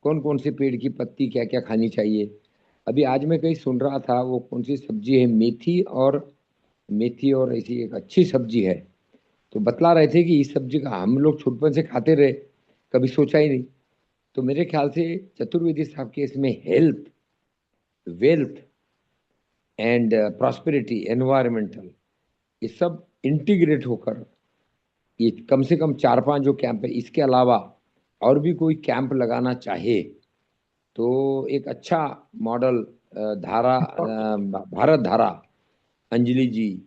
Speaker 8: कौन कौन से पेड़ की पत्ती क्या क्या खानी चाहिए। अभी आज मैं कहीं सुन रहा था, वो कौन सी सब्जी है, मेथी और ऐसी एक अच्छी सब्जी है, तो बतला रहे थे कि इस सब्जी का हम लोग छुटपन से खाते रहे, कभी सोचा ही नहीं। तो मेरे ख्याल से चतुर्वेदी साहब के इसमें health, wealth and prosperity, environmental, ये सब इंटीग्रेट होकर ये कम से कम 4-5 जो कैंप है, इसके अलावा और भी कोई कैंप लगाना चाहे तो एक अच्छा मॉडल भारत धारा, अंजलि जी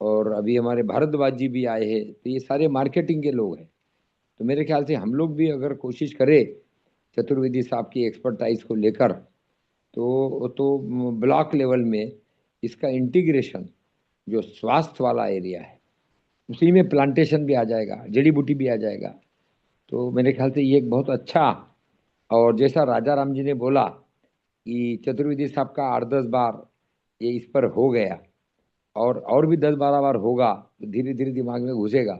Speaker 8: और अभी हमारे भारद्वाज जी भी आए हैं, तो ये सारे मार्केटिंग के लोग हैं। तो मेरे ख्याल से हम लोग भी अगर कोशिश करें चतुर्वेदी साहब की एक्सपर्टाइज को लेकर, तो ब्लॉक लेवल में इसका इंटीग्रेशन जो स्वास्थ्य वाला एरिया है उसी में प्लांटेशन भी आ जाएगा, जड़ी बूटी भी आ जाएगा। तो मेरे ख्याल से ये एक बहुत अच्छा, और जैसा राजा राम जी ने बोला कि चतुर्वेदी साहब का 8-10 बार ये इस पर हो गया और भी 10-12 बार होगा तो धीरे धीरे दिमाग में घुसेगा।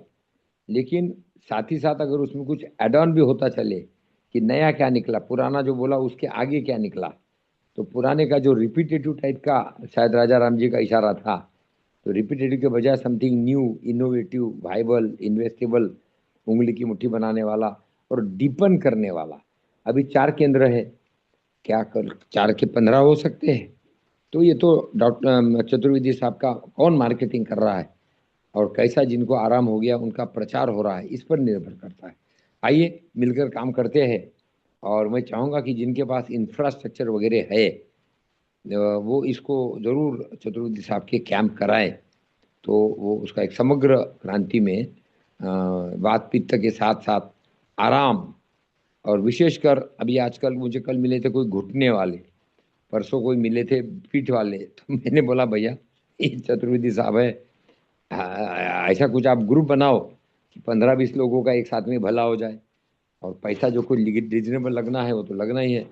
Speaker 8: लेकिन साथ ही साथ अगर उसमें कुछ एड ऑन भी होता चले कि नया क्या निकला, पुराना जो बोला उसके आगे क्या निकला, तो पुराने का जो रिपीटेटिव टाइप का शायद राजा राम जी का इशारा था, तो रिपीटेटिव के बजाय something new, innovative, viable, investable, उंगली की मुट्ठी बनाने वाला और डीपन करने वाला। अभी 4 केंद्र है, क्या कर 4 के 15 हो सकते हैं। तो ये तो डॉक्टर चतुर्वेदी साहब का कौन मार्केटिंग कर रहा है और कैसा जिनको आराम हो गया उनका प्रचार हो रहा है, इस पर निर्भर करता है। आइए मिलकर काम करते हैं, और मैं चाहूँगा कि जिनके पास इंफ्रास्ट्रक्चर वगैरह है वो इसको जरूर चतुर्वेदी साहब के कैंप कराएं, तो वो उसका एक समग्र क्रांति में वात पित्त के साथ साथ आराम, और विशेषकर अभी आजकल मुझे कल मिले थे कोई घुटने वाले, परसों कोई मिले थे पीठ वाले, तो मैंने बोला भैया ये चतुर्वेदी साहब है, ऐसा कुछ आप ग्रुप बनाओ कि 15-20 लोगों का एक साथ में भला हो जाए, और पैसा जो कोई रीजनेबल लगना है वो तो लगना ही है।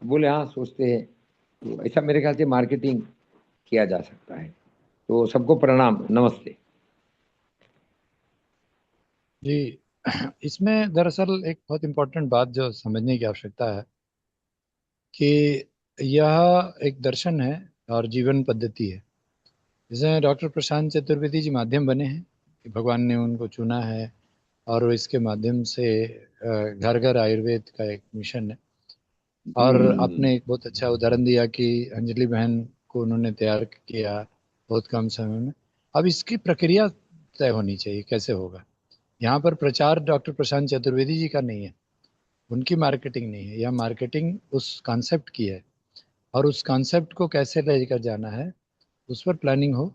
Speaker 8: बोले हाँ सोचते हैं, तो ऐसा मेरे ख्याल से मार्केटिंग किया जा सकता है। तो सबको प्रणाम, नमस्ते
Speaker 5: जी। इसमें दरअसल एक बहुत इम्पोर्टेंट बात जो समझने की आवश्यकता है कि यह एक दर्शन है और जीवन पद्धति है। जैसे डॉक्टर प्रशांत चतुर्वेदी जी माध्यम बने हैं कि भगवान ने उनको चुना है और इसके माध्यम से घर घर आयुर्वेद का एक मिशन है। और आपने एक बहुत अच्छा उदाहरण दिया कि अंजलि बहन को उन्होंने तैयार किया बहुत कम समय में। अब इसकी प्रक्रिया तय होनी चाहिए, कैसे होगा। यहाँ पर प्रचार डॉक्टर प्रशांत चतुर्वेदी जी का नहीं है, उनकी मार्केटिंग नहीं है, यह मार्केटिंग उस कॉन्सेप्ट की है, और उस कॉन्सेप्ट को कैसे लेकर जाना है उस पर प्लानिंग हो।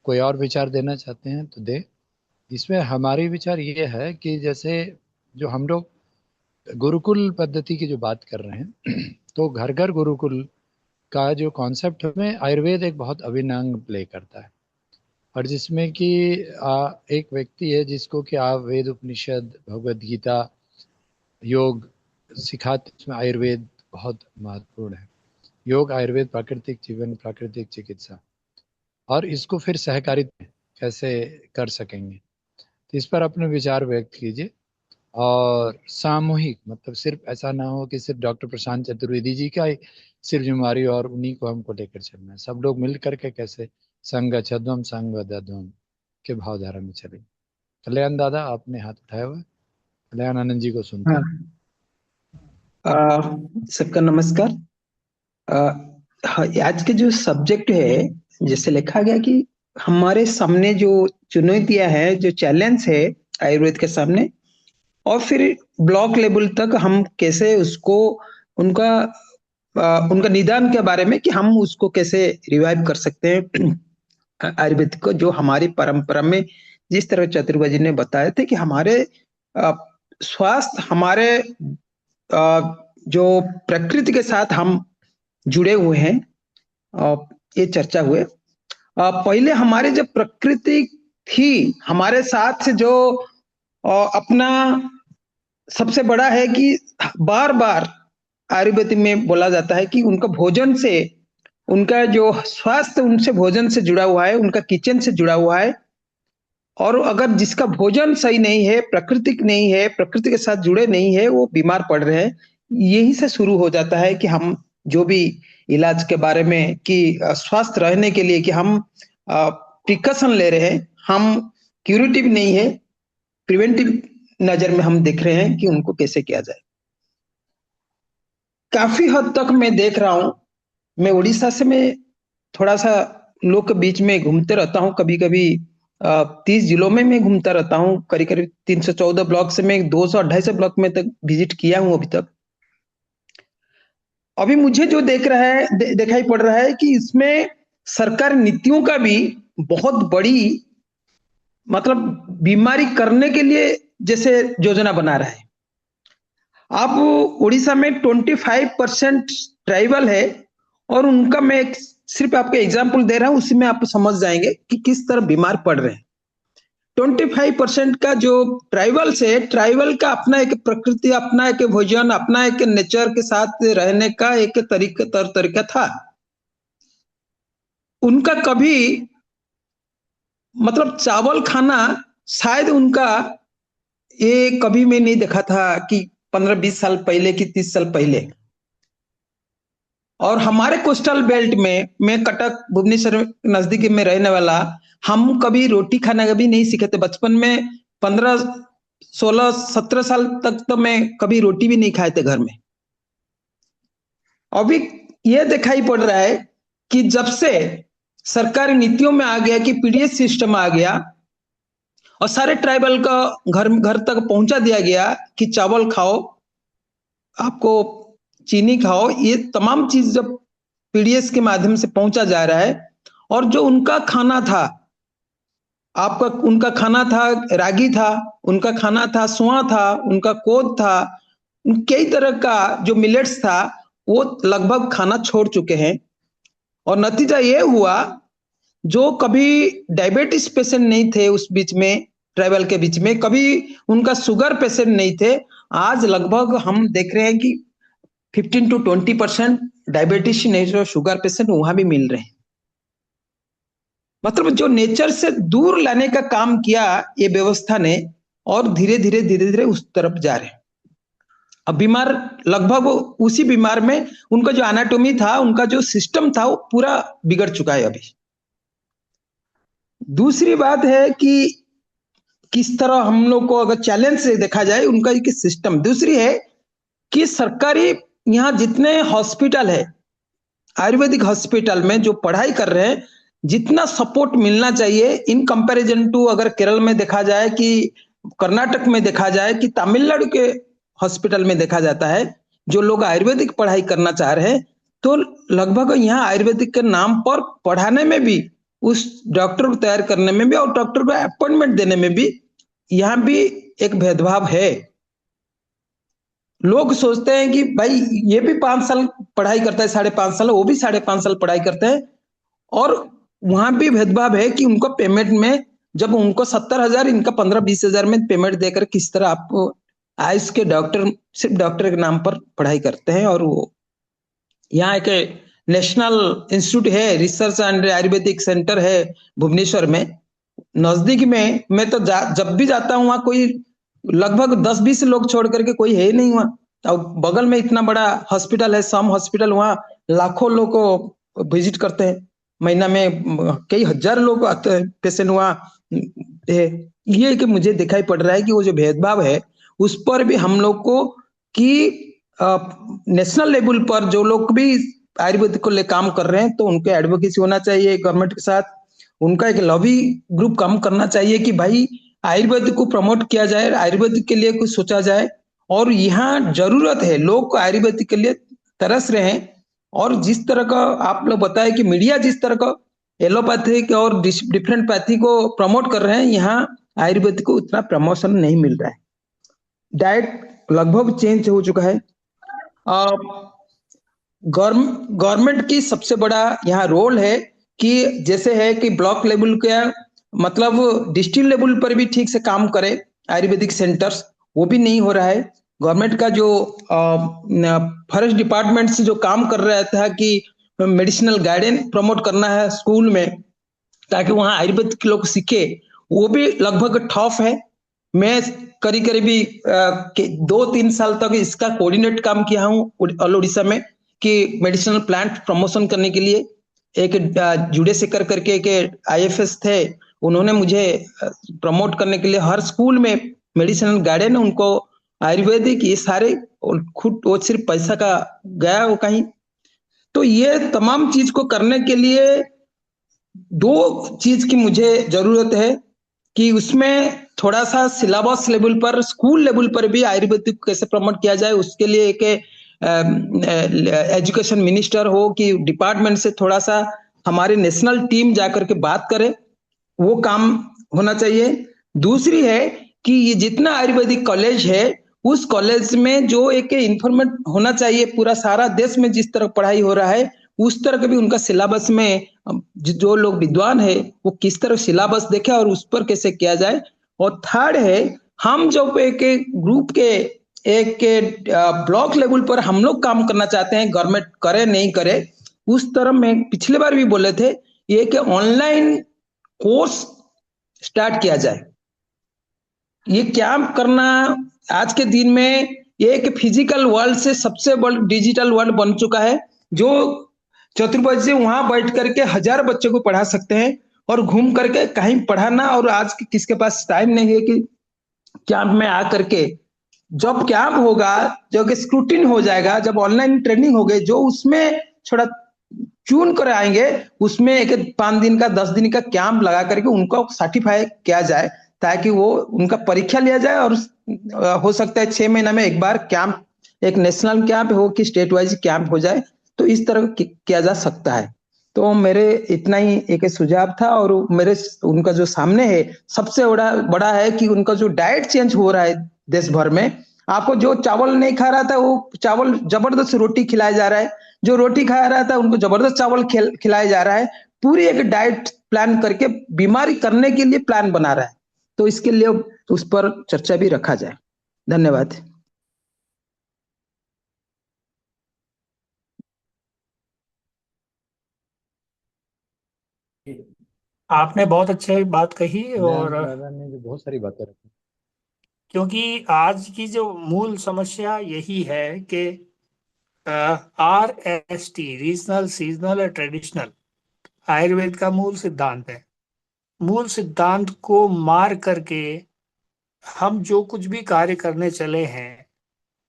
Speaker 5: कोई और विचार देना चाहते हैं तो दे। इसमें हमारी विचार ये है कि जैसे जो हम लोग गुरुकुल पद्धति की जो बात कर रहे हैं तो घर घर गुरुकुल का जो कॉन्सेप्ट में आयुर्वेद एक बहुत अभिन्न अंग प्ले करता है, और जिसमें कि एक व्यक्ति है जिसको कि आप वेद, उपनिषद, भगवद गीता, योग सिखाते, उसमें आयुर्वेद बहुत महत्वपूर्ण है। योग, आयुर्वेद, प्राकृतिक जीवन, प्राकृतिक चिकित्सा, और इसको फिर सहकारिता कैसे कर सकेंगे, तो इस पर अपने विचार व्यक्त कीजिए। और सामूहिक, मतलब सिर्फ ऐसा ना हो कि सिर्फ डॉक्टर प्रशांत चतुर्वेदी जी का ही सिर्फ जिम्मेवारी और उन्हीं को हमको लेकर चलना है। सब लोग मिल करके कैसे संग छद्वम संग दध्वम के भावधारा में चलेंगे। कल्याण दादा आपने हाथ उठाया हुआ है, कल्याण आनंद जी को सुनते हैं।
Speaker 9: सबका नमस्कार। आज के जो सब्जेक्ट है, जैसे लिखा गया कि हमारे सामने जो चुनौतियां है, जो चैलेंज है आयुर्वेद के सामने, और फिर ब्लॉक लेवल तक हम कैसे उसको उनका निदान के बारे में कि हम उसको कैसे रिवाइव कर सकते हैं आयुर्वेद को, जो हमारी परंपरा में जिस तरह चतुर्वेदी ने बताए थे कि हमारे स्वास्थ्य, हमारे जो प्रकृति के साथ हम जुड़े हुए हैं, ये चर्चा हुए। पहले हमारे जब प्रकृति थी हमारे साथ से, जो अपना सबसे बड़ा है कि बार बार आयुर्वेद में बोला जाता है कि उनका भोजन से, उनका जो स्वास्थ्य उनसे भोजन से जुड़ा हुआ है, उनका किचन से जुड़ा हुआ है। और अगर जिसका भोजन सही नहीं है, प्राकृतिक नहीं है, प्रकृति के साथ जुड़े नहीं है, वो बीमार पड़ रहे हैं। यही से शुरू हो जाता है कि हम जो भी इलाज के बारे में कि स्वस्थ रहने के लिए कि हम प्रिकॉशन ले रहे हैं, हम क्यूरेटिव नहीं है, प्रिवेंटिव नजर में हम देख रहे हैं कि उनको कैसे किया जाए। काफी हद तक मैं देख रहा हूं, मैं उड़ीसा से मैं थोड़ा सा लोग के बीच में घूमते रहता हूं, कभी कभी 30 जिलों में मैं घूमता रहता हूं, करीब करीब 314 ब्लॉक से मैं 200-250 ब्लॉक में तक विजिट किया हूं अभी तक। अभी मुझे जो दिखाई पड़ रहा है कि इसमें सरकार नीतियों का भी बहुत बड़ी मतलब बीमारी करने के लिए जैसे योजना बना रहा है। आप उड़ीसा में 25% ट्राइबल है और उनका मैं सिर्फ आपको एग्जाम्पल दे रहा हूं, उसी में आप समझ जाएंगे कि किस तरह बीमार पड़ रहे हैं। 25% का जो ट्राइबल से, ट्राइबल का अपना एक प्रकृति, अपना एक भोजन, अपना एक नेचर के साथ रहने का एक तरीका था। उनका कभी मतलब चावल खाना शायद उनका ये कभी मैं नहीं देखा था कि 15-20 साल पहले कि 30 साल पहले। और हमारे कोस्टल बेल्ट में, मैं कटक भुवनेश्वर नजदीक में रहने वाला, हम कभी रोटी खाना कभी नहीं सीखे थे। बचपन में 15, 16, 17 साल तक तो मैं कभी रोटी भी नहीं खाए थे घर में। अभी यह दिखाई पड़ रहा है कि जब से सरकारी नीतियों में आ गया कि पीडीएस सिस्टम आ गया और सारे ट्राइबल का घर तक पहुंचा दिया गया कि चावल खाओ, आपको चीनी खाओ, ये तमाम चीज जब पीडीएस के माध्यम से पहुंचा जा रहा है। और जो उनका खाना था, उनका खाना था रागी था, उनका खाना था सुआ था, उनका कोद था, कई तरह का जो मिलेट्स था, वो लगभग खाना छोड़ चुके हैं। और नतीजा ये हुआ, जो कभी डायबिटीज पेशेंट नहीं थे उस बीच में, ट्राइबल के बीच में कभी उनका शुगर पेशेंट नहीं थे, आज लगभग हम देख रहे हैं कि 15 to 20% डायबिटीज नहीं तो शुगर पेशेंट वहां भी मिल रहे हैं। मतलब जो नेचर से दूर लाने का काम किया ये व्यवस्था ने, और धीरे धीरे उस तरफ जा रहे हैं। अब बीमार लगभग उसी बीमार में उनका जो एनाटॉमी था, उनका जो सिस्टम था, वो पूरा बिगड़ चुका है अभी। दूसरी बात है कि किस तरह हम लोग को अगर चैलेंज से देखा जाए उनका एक सिस्टम। दूसरी है कि सरकारी यहाँ जितने हॉस्पिटल है, आयुर्वेदिक हॉस्पिटल में जो पढ़ाई कर रहे हैं, जितना सपोर्ट मिलना चाहिए इन कंपैरिजन टू अगर केरल में देखा जाए कि कर्नाटक में देखा जाए कि तमिलनाडु के हॉस्पिटल में देखा जाता है, जो लोग आयुर्वेदिक पढ़ाई करना चाह रहे हैं, तो लगभग यहाँ आयुर्वेदिक के नाम पर पढ़ाने में भी, उस डॉक्टर को तैयार करने में भी और डॉक्टर को अपॉइंटमेंट देने में भी यहाँ भी एक भेदभाव है। लोग सोचते हैं कि भाई ये भी 5 साल पढ़ाई करता है, 5.5 साल, वो भी 5.5 साल पढ़ाई करते हैं। और वहां भी भेदभाव है कि उनको पेमेंट में, जब उनको 70,000, इनका 15-20 हजार में पेमेंट देकर किस तरह आप आयुष के डॉक्टर, सिर्फ डॉक्टर के नाम पर पढ़ाई करते हैं। और वो यहाँ एक नेशनल इंस्टीट्यूट है, रिसर्च एंड आयुर्वेदिक सेंटर है भुवनेश्वर में, नजदीक में। मैं तो जब भी जाता हूँ वहां कोई लगभग 10-20 लोग छोड़ करके कोई है नहीं वहां। और बगल में इतना बड़ा हॉस्पिटल है, सम हॉस्पिटल, वहां लाखों लोग को विजिट करते हैं, महीना में कई हजार लोग आते हैं पेशेंट वहां है। ये कि मुझे दिखाई पड़ रहा है कि वो जो भेदभाव है उस पर भी हम लोग को, कि नेशनल लेवल पर जो लोग भी आयुर्वेद को ले काम कर रहे हैं, तो उनके एडवोकेसी होना चाहिए गवर्नमेंट के साथ, उनका एक लॉबी ग्रुप काम करना चाहिए कि भाई आयुर्वेद को प्रमोट किया जाए, आयुर्वेद के लिए कुछ सोचा जाए। और यहाँ जरूरत है, लोग को आयुर्वेद के लिए तरस रहे हैं। और जिस तरह का आप लोग बताए कि मीडिया जिस तरह का एलोपैथिक और डिफरेंट पैथी को प्रमोट कर रहे हैं, यहाँ आयुर्वेद को उतना प्रमोशन नहीं मिल रहा है। डाइट लगभग चेंज हो चुका है। गवर्नमेंट की सबसे बड़ा यहाँ रोल है कि जैसे है कि ब्लॉक लेवल के, मतलब डिस्ट्रिक्ट लेवल पर भी ठीक से काम करे आयुर्वेदिक सेंटर्स, वो भी नहीं हो रहा है। गवर्नमेंट का जो फॉरेस्ट डिपार्टमेंट से जो काम कर रहा था कि मेडिसिनल गार्डन प्रमोट करना है स्कूल में, ताकि वहाँ आयुर्वेद के लोग सीखे, वो भी लगभग ठप है। मैं करीबी 2-3 साल तक इसका कोऑर्डिनेट काम किया हूँ उड़ीसा में, कि मेडिसिनल प्लांट प्रमोशन करने के लिए एक जुड़े शेखर करके एक IFS थे, उन्होंने मुझे प्रमोट करने के लिए हर स्कूल में मेडिसिनल गार्डन, उनको आयुर्वेदिक, ये सारे खुद वो सिर्फ पैसा का गया वो कहीं। तो ये तमाम चीज को करने के लिए 2 चीज की मुझे जरूरत है, कि उसमें थोड़ा सा सिलेबस लेवल पर, स्कूल लेवल पर भी आयुर्वेदिक कैसे प्रमोट किया जाए, उसके लिए एक एजुकेशन मिनिस्टर हो कि डिपार्टमेंट से थोड़ा सा हमारी नेशनल टीम जाकर के बात करे, वो काम होना चाहिए। दूसरी है कि ये जितना आयुर्वेदिक कॉलेज है, उस कॉलेज में जो एक इन्फॉर्मेट होना चाहिए, पूरा सारा देश में जिस तरह पढ़ाई हो रहा है उस तरह का भी उनका सिलेबस में, जो लोग विद्वान है वो किस तरह सिलेबस देखे और उस पर कैसे किया जाए। और थर्ड है, हम जब एक ग्रुप के एक ब्लॉक लेवल पर हम लोग काम करना चाहते हैं, गवर्नमेंट करे नहीं करे, उस तरह में पिछले बार भी बोले थे, ये कि ऑनलाइन कोर्स स्टार्ट किया जाए। ये क्या करना, आज के दिन में ये एक फिजिकल वर्ल्ड से सबसे बड़ा डिजिटल वर्ल्ड बन चुका है, जो चतुर्भुज वहां बैठ करके 1000 बच्चों को पढ़ा सकते हैं और घूम करके कहीं पढ़ाना, और आज किसके पास टाइम नहीं है कि कैंप में आकर के, जब कैंप होगा, जब स्क्रूटिन हो जाएगा, जब ऑनलाइन ट्रेनिंग हो गई, जो उसमें थोड़ा चुन कर आएंगे, उसमें एक 5 दिन का 10 दिन का कैंप लगा करके उनको सर्टिफाई किया जाए, ताकि वो उनका परीक्षा लिया जाए, और हो सकता है 6 महीना में एक बार कैंप, एक नेशनल कैंप हो कि स्टेट वाइज कैंप हो जाए, तो इस तरह किया जा सकता है। तो मेरे इतना ही एक सुझाव था, और मेरे उनका जो सामने है सबसे बड़ा है कि उनका जो डाइट चेंज हो रहा है देश भर में। आपको जो चावल नहीं खा रहा था, वो चावल जबरदस्त रोटी खिलाया जा रहा है, जो रोटी खा रहा था उनको जबरदस्त चावल खिलाया जा रहा है। पूरी एक डाइट प्लान करके बीमारी करने के लिए प्लान बना रहा है, तो इसके लिए उस पर चर्चा भी रखा जाए। धन्यवाद।
Speaker 2: आपने बहुत अच्छी बात कही, और
Speaker 5: दादा ने जो बहुत सारी बातें रखी,
Speaker 2: क्योंकि आज की जो मूल समस्या यही है कि RST, रीजनल, सीजनल और ट्रेडिशनल, आयुर्वेद का मूल सिद्धांत है। मूल सिद्धांत को मार करके हम जो कुछ भी कार्य करने चले हैं,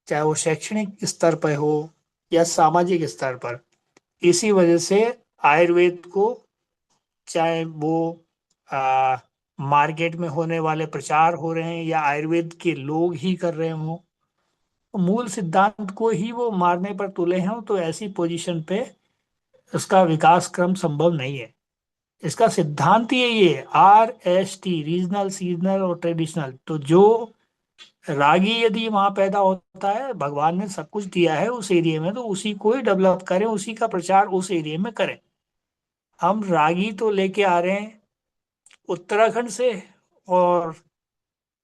Speaker 2: चाहे वो शैक्षणिक स्तर पर हो या सामाजिक स्तर पर, इसी वजह से आयुर्वेद को, चाहे वो मार्केट में होने वाले प्रचार हो रहे हैं या आयुर्वेद के लोग ही कर रहे हों, मूल सिद्धांत को ही वो मारने पर तुले हैं, तो ऐसी पोजीशन पे उसका विकास क्रम संभव नहीं है। इसका सिद्धांत यही है, RST, रीजनल, सीजनल और ट्रेडिशनल। तो जो रागी यदि वहां पैदा होता है, भगवान ने सब कुछ दिया है उस एरिया में, तो उसी को ही डेवलप करें, उसी का प्रचार उस एरिया में करें। हम रागी तो लेके आ रहे हैं उत्तराखंड से, और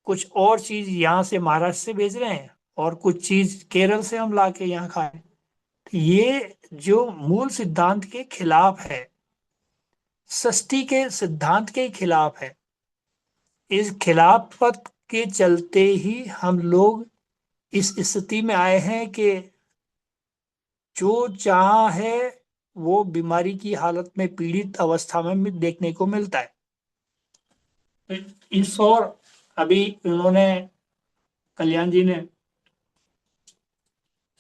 Speaker 2: कुछ और चीज यहाँ से महाराष्ट्र से भेज रहे हैं, और कुछ चीज केरल से हम ला के यहाँ खाएं। ये जो मूल सिद्धांत के खिलाफ है, सृष्टि के सिद्धांत के खिलाफ है। इस खिलाफत के चलते ही हम लोग इस स्थिति में आए हैं कि जो जहां है वो बीमारी की हालत में, पीड़ित अवस्था में देखने को मिलता है। इस और अभी उन्होंने, कल्याण जी ने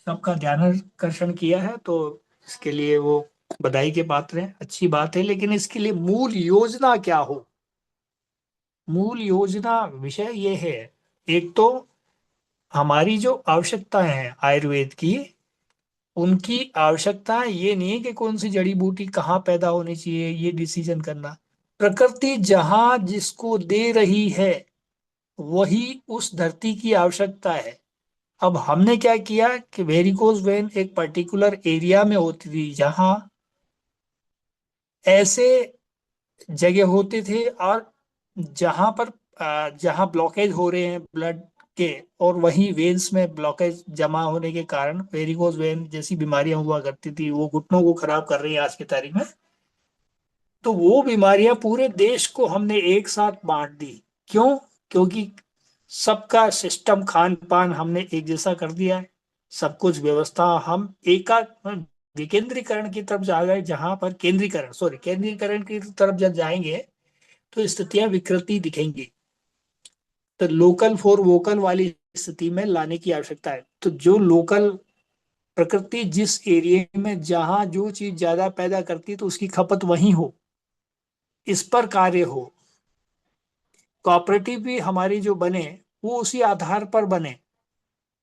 Speaker 2: सबका ध्यान आकर्षण किया है, तो इसके लिए वो बधाई के पात्र हैं, अच्छी बात है। लेकिन इसके लिए मूल योजना क्या हो, मूल योजना विषय ये है, एक तो हमारी जो आवश्यकता है आयुर्वेद की, उनकी आवश्यकता ये नहीं है कि कौन सी जड़ी बूटी कहाँ पैदा होनी चाहिए, ये डिसीजन करना। प्रकृति जहां जिसको दे रही है, वही उस धरती की आवश्यकता है। अब हमने क्या किया कि वेरिकोज वेन एक पर्टिकुलर एरिया में होती थी, जहां ऐसे जगह होते थे, और जहां पर जहां ब्लॉकेज हो रहे हैं, ब्लड के और वहीं वेन्स में ब्लॉकेज जमा होने के कारण वेरिकोज वेन जैसी बीमारियां हुआ करती थी, वो घुटनों को खराब कर रही है आज की तारीख में। तो वो बीमारियां पूरे देश को हमने एक साथ बांट दी। क्यों? क्योंकि सबका सिस्टम खान पान हमने एक जैसा कर दिया है, सब कुछ व्यवस्था हम एका विकेंद्रीकरण की तरफ जा गए, जहां पर केंद्रीकरण की तरफ जब जाएंगे तो स्थितियां विकृति दिखेंगी। तो लोकल फॉर वोकल वाली स्थिति में लाने की आवश्यकता है। तो जो लोकल प्रकृति जिस एरिया में जहां जो चीज ज्यादा पैदा करती तो उसकी खपत वहीं हो, इस पर कार्य हो। कोऑपरेटिव भी हमारी जो बने वो उसी आधार पर बने।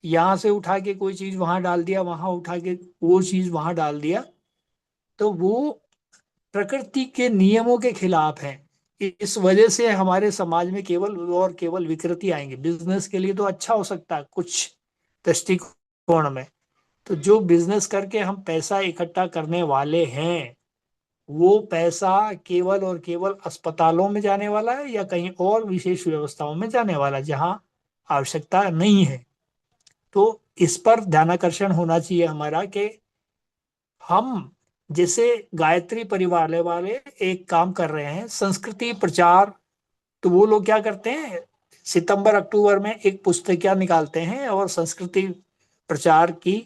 Speaker 2: यहां से उठा के कोई चीज वहां डाल दिया, वहां उठा के वो चीज वहां डाल दिया, तो वो प्रकृति के नियमों के खिलाफ है। इस वजह से हमारे समाज में केवल और केवल विकृति आएंगे। बिजनेस के लिए तो अच्छा हो सकता है कुछ दृष्टिकोण में, तो जो बिजनेस करके हम पैसा इकट्ठा करने वाले हैं वो पैसा केवल और केवल अस्पतालों में जाने वाला है या कहीं और विशेष व्यवस्थाओं में जाने वाला है जहां आवश्यकता नहीं है। तो इस पर ध्यानाकर्षण होना चाहिए हमारा कि हम जैसे गायत्री परिवार वाले एक काम कर रहे हैं संस्कृति प्रचार, तो वो लोग क्या करते हैं, सितंबर अक्टूबर में एक पुस्तिका निकालते हैं और संस्कृति प्रचार की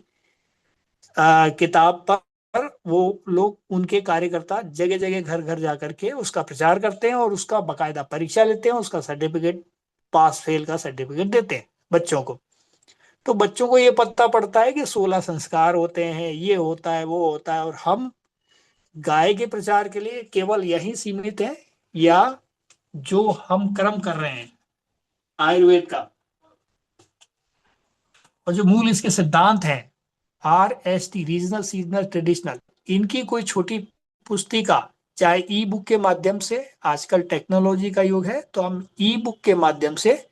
Speaker 2: किताब पर वो लोग, उनके कार्यकर्ता जगह जगह घर घर जाकर के उसका प्रचार करते हैं और उसका बकायदा परीक्षा लेते हैं, उसका सर्टिफिकेट, पास फेल का सर्टिफिकेट देते हैं बच्चों को। तो बच्चों को ये पता पड़ता है कि 16 संस्कार होते हैं, ये होता है वो होता है। और हम गाय के प्रचार के लिए केवल यही सीमित है, या जो हम कर्म कर रहे हैं आयुर्वेद का और जो मूल इसके सिद्धांत हैं RST, रीजनल सीजनल ट्रेडिशनल, इनकी कोई छोटी पुस्तिका, चाहे ई बुक के माध्यम से, आजकल टेक्नोलॉजी का युग है तो हम ई बुक के माध्यम से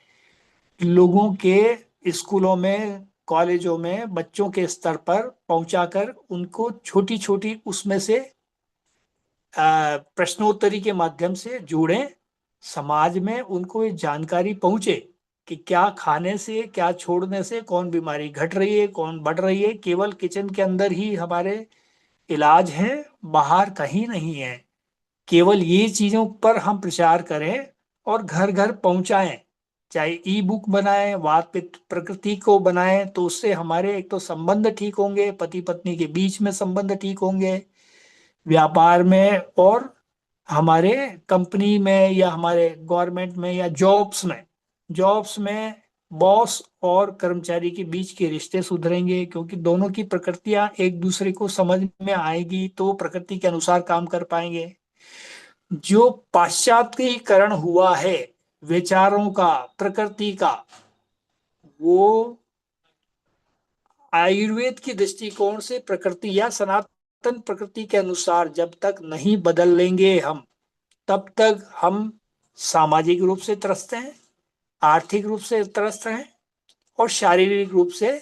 Speaker 2: लोगों के स्कूलों में कॉलेजों में बच्चों के स्तर पर पहुंचाकर उनको छोटी छोटी उसमें से प्रश्नोत्तरी के माध्यम से जोड़ें, समाज में उनको ये जानकारी पहुंचे कि क्या खाने से क्या छोड़ने से कौन बीमारी घट रही है कौन बढ़ रही है। केवल किचन के अंदर ही हमारे इलाज है, बाहर कहीं नहीं है। केवल ये चीजों पर हम प्रचार करें और घर घर पहुंचाएं, चाहे ई बुक बनाएं, वात पित्त प्रकृति को बनाएं, तो उससे हमारे एक तो संबंध ठीक होंगे, पति पत्नी के बीच में संबंध ठीक होंगे, व्यापार में और हमारे कंपनी में या हमारे गवर्नमेंट में या जॉब्स में बॉस और कर्मचारी के बीच के रिश्ते सुधरेंगे, क्योंकि दोनों की प्रकृतियां एक दूसरे को समझ में आएगी तो प्रकृति के अनुसार काम कर पाएंगे। जो पाश्चात्यीकरण हुआ है विचारों का, प्रकृति का, वो आयुर्वेद की दृष्टिकोण से प्रकृति या सनातन प्रकृति के अनुसार जब तक नहीं बदल लेंगे हम, तब तक हम सामाजिक रूप से त्रस्त हैं, आर्थिक रूप से त्रस्त हैं और शारीरिक रूप से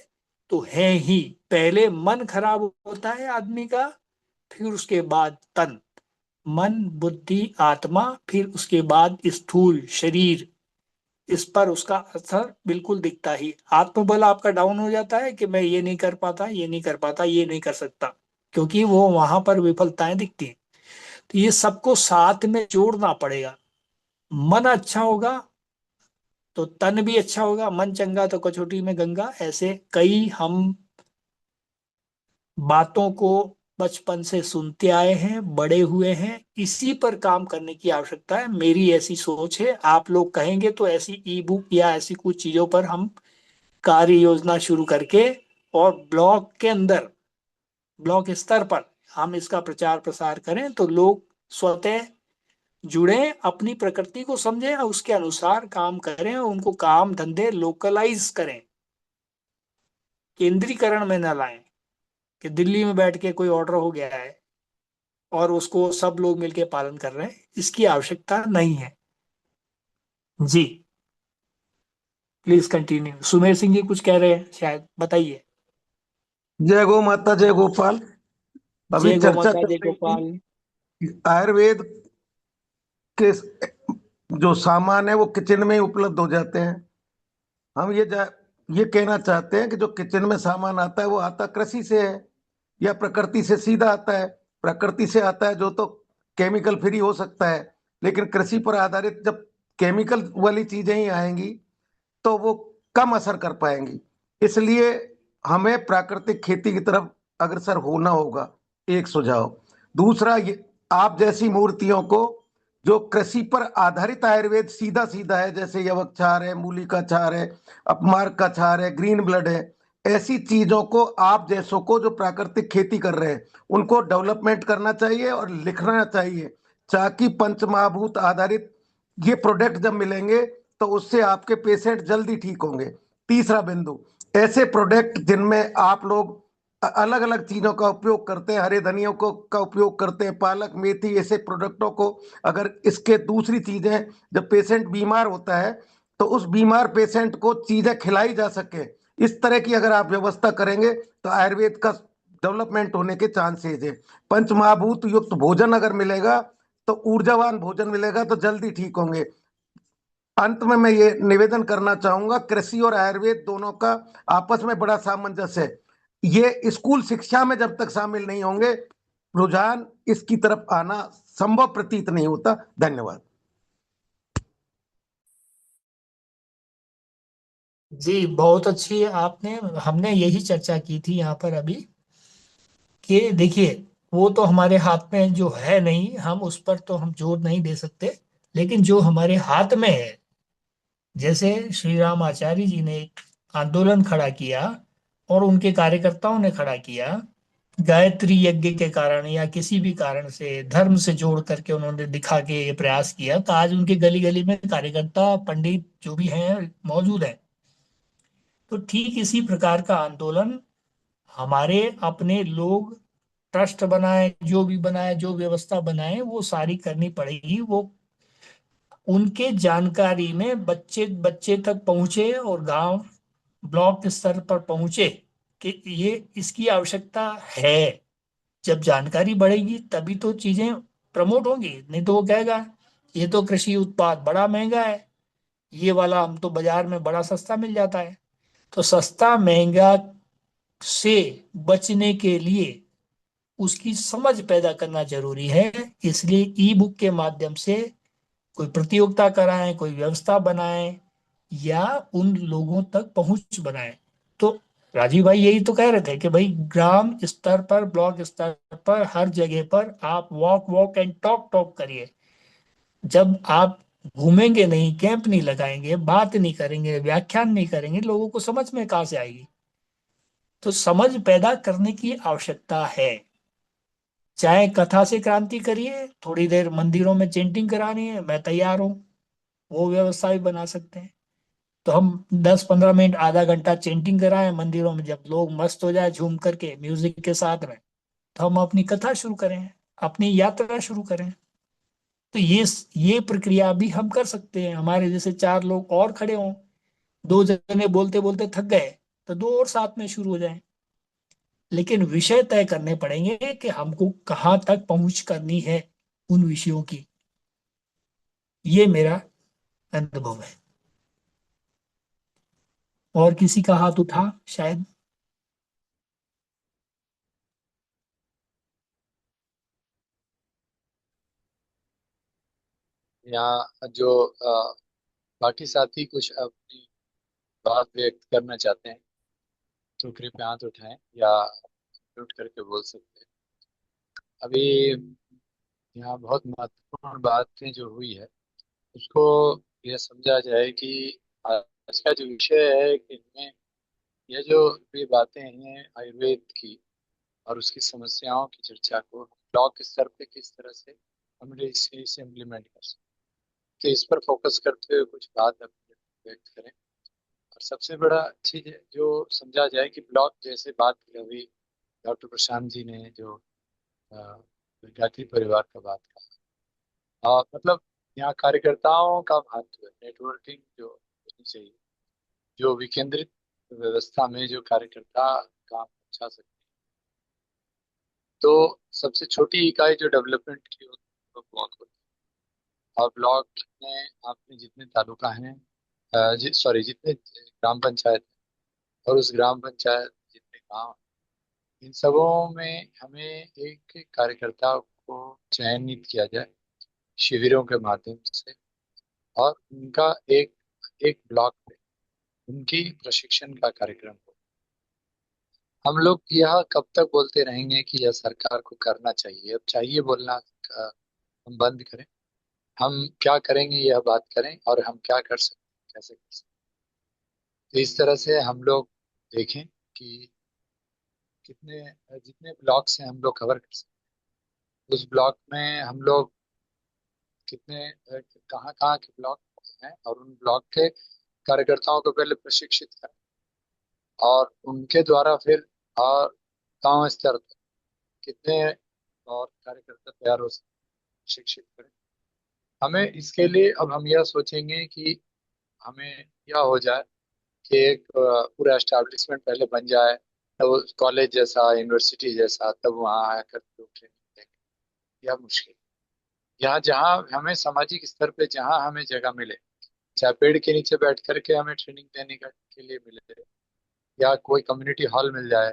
Speaker 2: तो है ही। पहले मन खराब होता है आदमी का, फिर उसके बाद तन, मन बुद्धि आत्मा, फिर उसके बाद स्थूल शरीर, इस पर उसका असर बिल्कुल दिखता ही। आत्मबल आपका डाउन हो जाता है कि मैं ये नहीं कर पाता, ये नहीं कर पाता, ये नहीं कर सकता, क्योंकि वो वहां पर विफलताएं दिखती हैं। तो ये सबको साथ में जोड़ना पड़ेगा। मन अच्छा होगा तो तन भी अच्छा होगा, मन चंगा तो कचौटी में गंगा। ऐसे कई हम बातों को बचपन से सुनते आए हैं, बड़े हुए हैं, इसी पर काम करने की आवश्यकता है। मेरी ऐसी सोच है। आप लोग कहेंगे तो ऐसी ई बुक या ऐसी कुछ चीजों पर हम कार्य योजना शुरू करके और ब्लॉक के अंदर, ब्लॉक स्तर पर हम इसका प्रचार प्रसार करें तो लोग स्वतः जुड़े, अपनी प्रकृति को समझें और उसके अनुसार काम करें, उनको काम धंधे लोकलाइज करें, केंद्रीकरण में न लाएं कि दिल्ली में बैठ के कोई ऑर्डर हो गया है और उसको सब लोग मिलके पालन कर रहे हैं। इसकी आवश्यकता नहीं है। जी प्लीज कंटिन्यू। सुमेर सिंह जी कुछ कह रहे हैं शायद, बताइए।
Speaker 10: जय गौ माता जय गोपाल। अभी
Speaker 2: जय गौ
Speaker 10: चर्चा
Speaker 2: माता
Speaker 10: चल
Speaker 2: जय
Speaker 10: रही
Speaker 2: गोपाल।
Speaker 10: थी आयुर्वेद के जो सामान है वो किचन में ही उपलब्ध हो जाते हैं। हम ये कहना चाहते हैं कि जो किचन में सामान आता है वो आता कृषि से है या प्रकृति से सीधा आता है। प्रकृति से आता है जो तो केमिकल फ्री हो सकता है, लेकिन कृषि पर आधारित जब केमिकल वाली चीजें ही आएंगी तो वो कम असर कर पाएंगी। इसलिए हमें प्राकृतिक खेती की तरफ अग्रसर होना होगा, एक सुझाव। दूसरा, ये आप जैसी मूर्तियों को जो कृषि पर आधारित आयुर्वेद सीधा सीधा है, जैसे यवक क्षार है, मूली का क्षार है, अपमार्क का क्षार है, ग्रीन ब्लड है, ऐसी चीजों को आप जैसों को जो प्राकृतिक खेती कर रहे हैं उनको डेवलपमेंट करना चाहिए और लिखना चाहिए, ताकि पंचमहाभूत आधारित ये प्रोडक्ट जब मिलेंगे तो उससे आपके पेशेंट जल्दी ठीक होंगे। तीसरा बिंदु, ऐसे प्रोडक्ट जिनमें आप लोग अलग अलग चीजों का उपयोग करते हैं, हरे धनियों को का उपयोग करते हैं, पालक मेथी, ऐसे प्रोडक्टों को अगर इसके दूसरी चीजें जब पेशेंट बीमार होता है तो उस बीमार पेशेंट को चीजें खिलाई जा सके, इस तरह की अगर आप व्यवस्था करेंगे तो आयुर्वेद का डेवलपमेंट होने के चांसेस है। पंचमहाभूत युक्त भोजन अगर मिलेगा तो ऊर्जावान भोजन मिलेगा तो जल्दी ठीक होंगे। अंत में मैं ये निवेदन करना चाहूंगा, कृषि और आयुर्वेद दोनों का आपस में बड़ा सामंजस्य है। ये स्कूल शिक्षा में जब तक शामिल नहीं होंगे, रुझान इसकी तरफ आना संभव प्रतीत नहीं होता। धन्यवाद।
Speaker 2: जी बहुत अच्छी आपने, हमने यही चर्चा की थी यहाँ पर अभी कि देखिए, वो तो हमारे हाथ में जो है नहीं, हम उस पर तो हम जोर नहीं दे सकते, लेकिन जो हमारे हाथ में है, जैसे श्री राम आचार्य जी ने एक आंदोलन खड़ा किया और उनके कार्यकर्ताओं ने खड़ा किया, गायत्री यज्ञ के कारण या किसी भी कारण से धर्म से जोड़ करके उन्होंने दिखा के ये प्रयास किया, तो आज उनके गली गली में कार्यकर्ता पंडित जो भी हैं मौजूद हैं। तो ठीक इसी प्रकार का आंदोलन हमारे अपने लोग ट्रस्ट बनाए, जो भी बनाए, जो व्यवस्था बनाए, वो सारी करनी पड़ेगी। वो उनके जानकारी में बच्चे बच्चे तक पहुंचे और गांव ब्लॉक स्तर पर पहुंचे कि ये इसकी आवश्यकता है। जब जानकारी बढ़ेगी तभी तो चीजें प्रमोट होंगी, नहीं तो वो कहेगा ये तो कृषि उत्पाद बड़ा महंगा है, ये वाला हम तो बाजार में बड़ा सस्ता मिल जाता है। तो सस्ता महंगा से बचने के लिए उसकी समझ पैदा करना जरूरी है। इसलिए ई बुक के माध्यम से कोई प्रतियोगिता कराएं, कोई व्यवस्था बनाएं या उन लोगों तक पहुंच बनाएं। तो राजीव भाई यही तो कह रहे थे कि भाई ग्राम स्तर पर, ब्लॉक स्तर पर, हर जगह पर आप walk walk and talk talk करिए। जब आप घूमेंगे नहीं, कैंप नहीं लगाएंगे, बात नहीं करेंगे, व्याख्यान नहीं करेंगे, लोगों को समझ में कहाँ से आएगी। तो समझ पैदा करने की आवश्यकता है। चाहे कथा से क्रांति करिए, थोड़ी देर मंदिरों में चेंटिंग करानी है, मैं तैयार हूँ, वो व्यवस्था भी बना सकते हैं। तो हम 10-15 मिनट, आधा घंटा चेंटिंग कराएं मंदिरों में, जब लोग मस्त हो जाए झूम करके म्यूजिक के साथ में, तो हम अपनी कथा शुरू करें, अपनी यात्रा शुरू करें। तो ये प्रक्रिया भी हम कर सकते हैं। हमारे जैसे 4 लोग और खड़े हों, 2 जने बोलते बोलते थक गए तो 2 और साथ में शुरू हो जाएं। लेकिन विषय तय करने पड़ेंगे कि हमको कहाँ तक पहुंच करनी है उन विषयों की। ये मेरा अनुभव है। और किसी का हाथ उठा शायद।
Speaker 5: यहाँ जो बाकी साथी कुछ अपनी बात व्यक्त करना चाहते हैं तो कृपया हाथ उठाएं या म्यूट करके बोल सकते हैं। अभी यहाँ बहुत महत्वपूर्ण बातें जो हुई है उसको यह समझा जाए कि आज का जो विषय है कि इनमें यह जो भी बातें हैं आयुर्वेद की और उसकी समस्याओं की चर्चा को ब्लॉक स्तर पे किस तरह से हम इसे इम्प्लीमेंट कर सकते हैं, तो इस पर फोकस करते हुए कुछ बात अपने व्यक्त करें। और सबसे बड़ा चीज जो समझा जाए कि ब्लॉक जैसे बात की अभी डॉक्टर प्रशांत जी ने जो अ, गायत्री परिवार का बात कहा, मतलब यहाँ कार्यकर्ताओं का महत्व है, नेटवर्किंग जो होनी चाहिए, जो विकेंद्रित व्यवस्था में जो कार्यकर्ता काम अच्छा सकते हैं। तो सबसे छोटी इकाई जो डेवलपमेंट की होती है वो ब्लॉक होती है। और ब्लॉक में आपने जितने तालुका हैं सॉरी, जितने ग्राम पंचायत और उस ग्राम पंचायत जितने गांव, इन सबों में हमें एक कार्यकर्ता को चयनित किया जाए शिविरों के माध्यम से, और उनका एक एक ब्लॉक पे उनकी प्रशिक्षण का कार्यक्रम हो। हम लोग यह कब तक बोलते रहेंगे कि यह सरकार को करना चाहिए? अब चाहिए बोलना हम बंद करें। हम क्या करेंगे यह बात करें, और हम क्या कर सकते हैं, कैसे कर सकते हैं। तो इस तरह से हम लोग देखें कि कितने जितने ब्लॉक से हम लोग कवर कर सकते हैं, उस ब्लॉक में हम लोग कितने कहाँ कहाँ के ब्लॉक हैं, और उन ब्लॉक के कार्यकर्ताओं को पहले प्रशिक्षित करें, और उनके द्वारा फिर और गांव स्तर तक कितने और कार्यकर्ता तैयार हो सकते हैं, शिक्षित करें। हमें इसके लिए अब हम यह सोचेंगे कि हमें यह हो जाए कि एक पूरा एस्टैब्लिशमेंट पहले बन जाए, तब कॉलेज जैसा, यूनिवर्सिटी जैसा, तब वहाँ आकर लोग ट्रेनिंग देंगे। यह मुश्किल। यहाँ जहाँ हमें सामाजिक स्तर पे जहाँ हमें जगह मिले, चाहे पेड़ के नीचे बैठ करके हमें ट्रेनिंग देने का के लिए मिले, या कोई कम्युनिटी हॉल मिल जाए,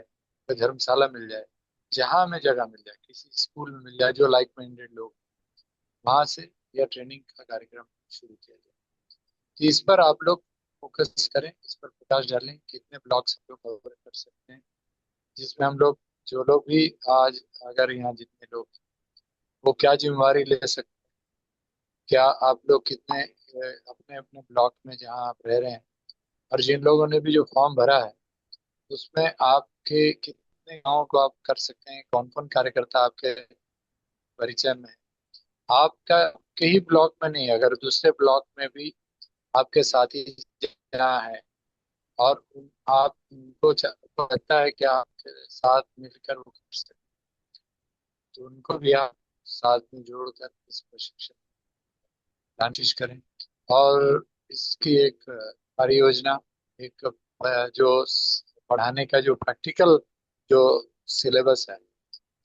Speaker 5: कोई धर्मशाला मिल जाए, जहाँ हमें जगह मिल जाए, किसी स्कूल में मिल जाए जो लाइक माइंडेड लोग, वहां से यह ट्रेनिंग का कार्यक्रम शुरू किया जाए। तो इस पर आप लोग फोकस करें, इस पर प्रकाश डालें, कितने ब्लॉक्स हम लोग कवर कर सकते हैं, जिसमें हम लोग जो लोग भी आज अगर यहाँ जितने लोग वो क्या जिम्मेवारी ले सकते हैं, क्या आप लोग कितने अपने अपने ब्लॉक में जहाँ आप रह रहे हैं, और जिन लोगों ने भी जो फॉर्म भरा है उसमें आपके कितने गाँव को आप कर सकते हैं, कौन कौन कार्यकर्ता आपके परिचय में है। आपका के ही ब्लॉक में नहीं, अगर दूसरे ब्लॉक में भी आपके साथी जहाँ है, और आप उनको को लगता है कि आपके साथ मिलकर वो कर सकते हैं, तो उनको भी आप साथ में जोड़कर इस प्रशिक्षण कोशिश करें। और इसकी एक कार्य योजना, एक जो पढ़ाने का जो प्रैक्टिकल जो सिलेबस है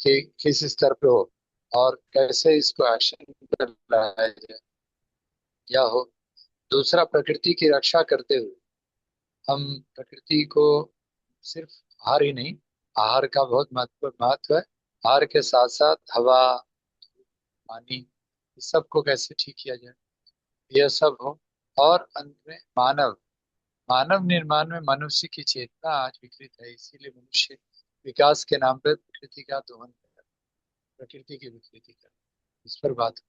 Speaker 5: कि किस स्तर पे हो और कैसे इसको एक्शन पर लाया जाए या हो। दूसरा, प्रकृति की रक्षा करते हुए हम प्रकृति को सिर्फ आहार ही नहीं, आहार का बहुत महत्व है, आहार के साथ साथ हवा, पानी, इस सब को कैसे ठीक किया जाए, यह सब हो। और अंत में मानव मानव निर्माण में मनुष्य की चेतना आज विकृत है, इसीलिए मनुष्य विकास के नाम पर प्रकृति का दोहन कर, प्रकृति की विकृति कर, इस पर बात हो।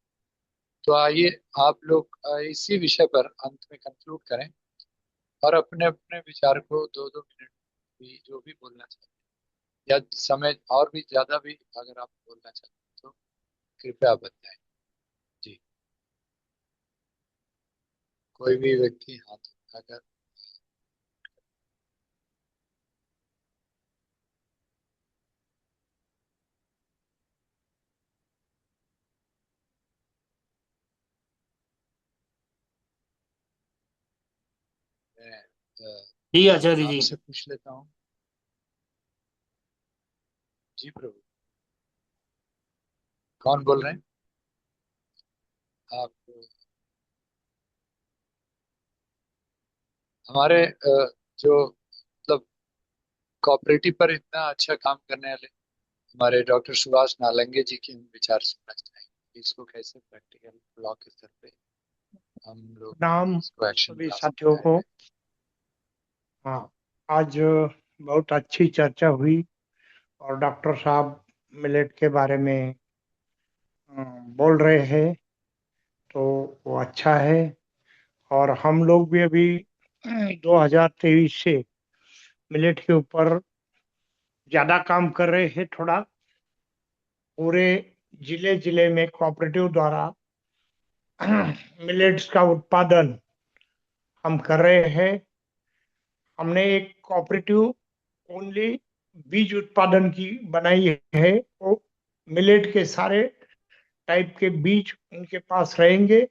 Speaker 5: तो आइए आप लोग इसी विषय पर अंत में कंक्लूड करें, और अपने अपने विचार को 2-2 मिनट भी जो भी बोलना चाहते हैं, या समय और भी ज्यादा भी अगर आप बोलना चाहते हैं तो कृपया बताएं। जी, कोई भी व्यक्ति हाथ उठाकर। मैं
Speaker 2: जी आचार्य जी।
Speaker 5: आपसे पूछ लेता हूँ। जी प्रभु, कौन बोल रहे हैं आप? हमारे जो मतलब कोऑपरेटिव पर इतना अच्छा काम करने वाले हमारे डॉक्टर सुभाष नालंगे जी की हम विचार सुनना चाहेंगे, इसको कैसे प्रैक्टिकल ब्लॉक स्तर पे हम लोग
Speaker 11: नाम
Speaker 5: इसको एक्शन
Speaker 11: सभी
Speaker 5: ला
Speaker 11: साथियों
Speaker 5: सकते
Speaker 11: को।
Speaker 5: हैं।
Speaker 11: हाँ, आज बहुत अच्छी चर्चा हुई और डॉक्टर साहब मिलेट के बारे में बोल रहे हैं, तो वो अच्छा है। और हम लोग भी अभी 2023 से मिलेट के ऊपर ज्यादा काम कर रहे हैं। थोड़ा पूरे जिले जिले में कोऑपरेटिव द्वारा मिलेट्स का उत्पादन हम कर रहे हैं। हमने एक कोऑपरेटिव ओनली बीज उत्पादन की बनाई है। वो मिलेट के सारे टाइप के बीज उनके पास रहेंगे